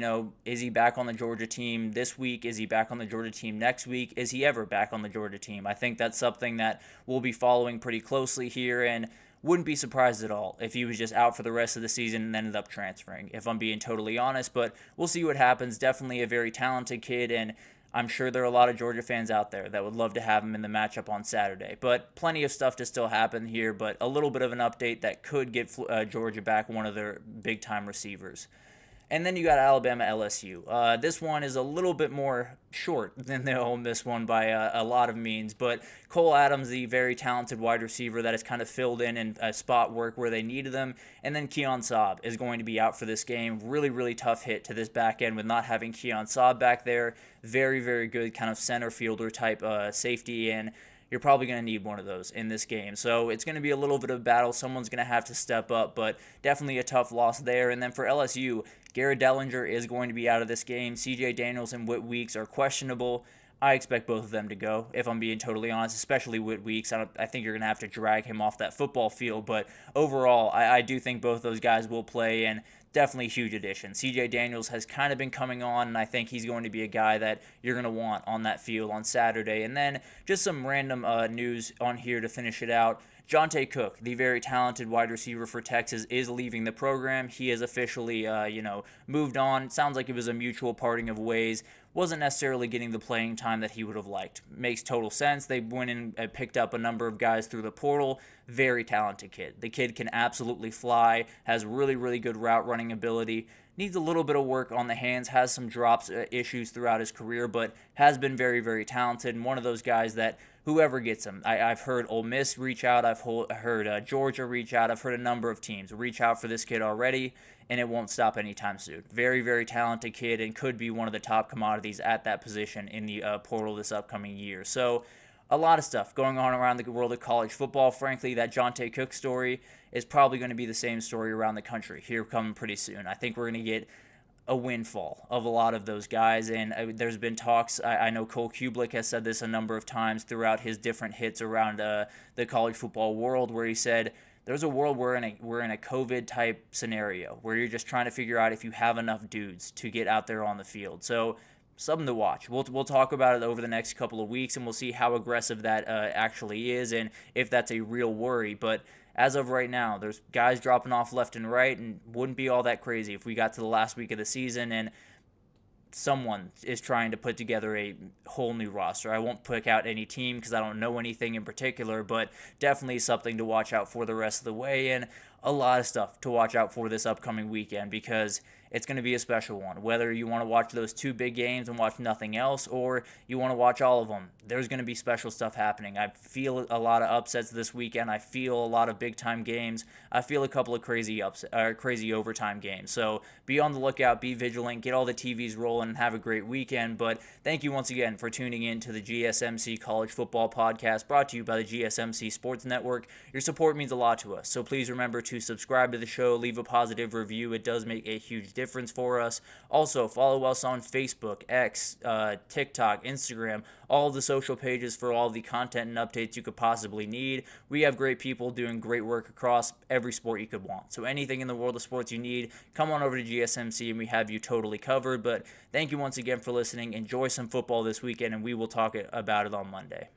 is he back on the Georgia team this week? Is he back on the Georgia team next week? Is he ever back on the Georgia team? I think that's something that we'll be following pretty closely here, and wouldn't be surprised at all if he was just out for the rest of the season and ended up transferring, if I'm being totally honest, but we'll see what happens. Definitely a very talented kid, and I'm sure there are a lot of Georgia fans out there that would love to have him in the matchup on Saturday. But plenty of stuff to still happen here, but a little bit of an update that could get Georgia back one of their big-time receivers. And then you got Alabama LSU. This one is a little bit more short than the Ole Miss one by a lot of means, but Cole Adams, the very talented wide receiver that has kind of filled in spot work where they needed them, and then Keon Saab is going to be out for this game. Really, really tough hit to this back end with not having Keon Saab back there. Very, very good kind of center fielder type safety, and you're probably going to need one of those in this game. So it's going to be a little bit of a battle. Someone's going to have to step up, but definitely a tough loss there. And then for LSU, Garrett Dellinger is going to be out of this game. CJ Daniels and Whit Weeks are questionable. I expect both of them to go, if I'm being totally honest, especially Whit Weeks. I think you're going to have to drag him off that football field, but overall, I do think both those guys will play, and definitely a huge addition. CJ Daniels has kind of been coming on, and I think he's going to be a guy that you're going to want on that field on Saturday. And then just some random news on here to finish it out. Jonte Cook, the very talented wide receiver for Texas, is leaving the program. He has officially, moved on. Sounds like it was a mutual parting of ways. Wasn't necessarily getting the playing time that he would have liked. Makes total sense. They went in and picked up a number of guys through the portal. Very talented kid. The kid can absolutely fly, has really, really good route running ability. Needs a little bit of work on the hands, has some drops issues throughout his career, but has been very, very talented. And one of those guys that whoever gets him, I've heard Ole Miss reach out, I've heard Georgia reach out, I've heard a number of teams reach out for this kid already, and it won't stop anytime soon. Very, very talented kid and could be one of the top commodities at that position in the portal this upcoming year. So a lot of stuff going on around the world of college football. Frankly, that Jonte Cook story is probably going to be the same story around the country here coming pretty soon. I think we're going to get a windfall of a lot of those guys, and there's been talks. I know Cole Kublik has said this a number of times throughout his different hits around the college football world, where he said there's a world we're in a COVID type scenario where you're just trying to figure out if you have enough dudes to get out there on the field. So something to watch. We'll talk about it over the next couple of weeks, and we'll see how aggressive that actually is and if that's a real worry. But as of right now, there's guys dropping off left and right, and wouldn't be all that crazy if we got to the last week of the season and someone is trying to put together a whole new roster. I won't pick out any team because I don't know anything in particular, but definitely something to watch out for the rest of the way, and a lot of stuff to watch out for this upcoming weekend because it's going to be a special one. Whether you want to watch those two big games and watch nothing else, or you want to watch all of them, there's going to be special stuff happening. I feel a lot of upsets this weekend. I feel a lot of big-time games. I feel a couple of crazy overtime games. So be on the lookout, be vigilant, get all the TVs rolling, and have a great weekend. But thank you once again for tuning in to the GSMC College Football Podcast, brought to you by the GSMC Sports Network. Your support means a lot to us, so please remember to subscribe to the show, leave a positive review. It does make a huge difference for us. Also, follow us on Facebook, X, TikTok, Instagram, all of the social pages for all the content and updates you could possibly need. We have great people doing great work across every sport you could want. So anything in the world of sports you need, come on over to GSMC and we have you totally covered. But thank you once again for listening. Enjoy some football this weekend, and we will talk about it on Monday.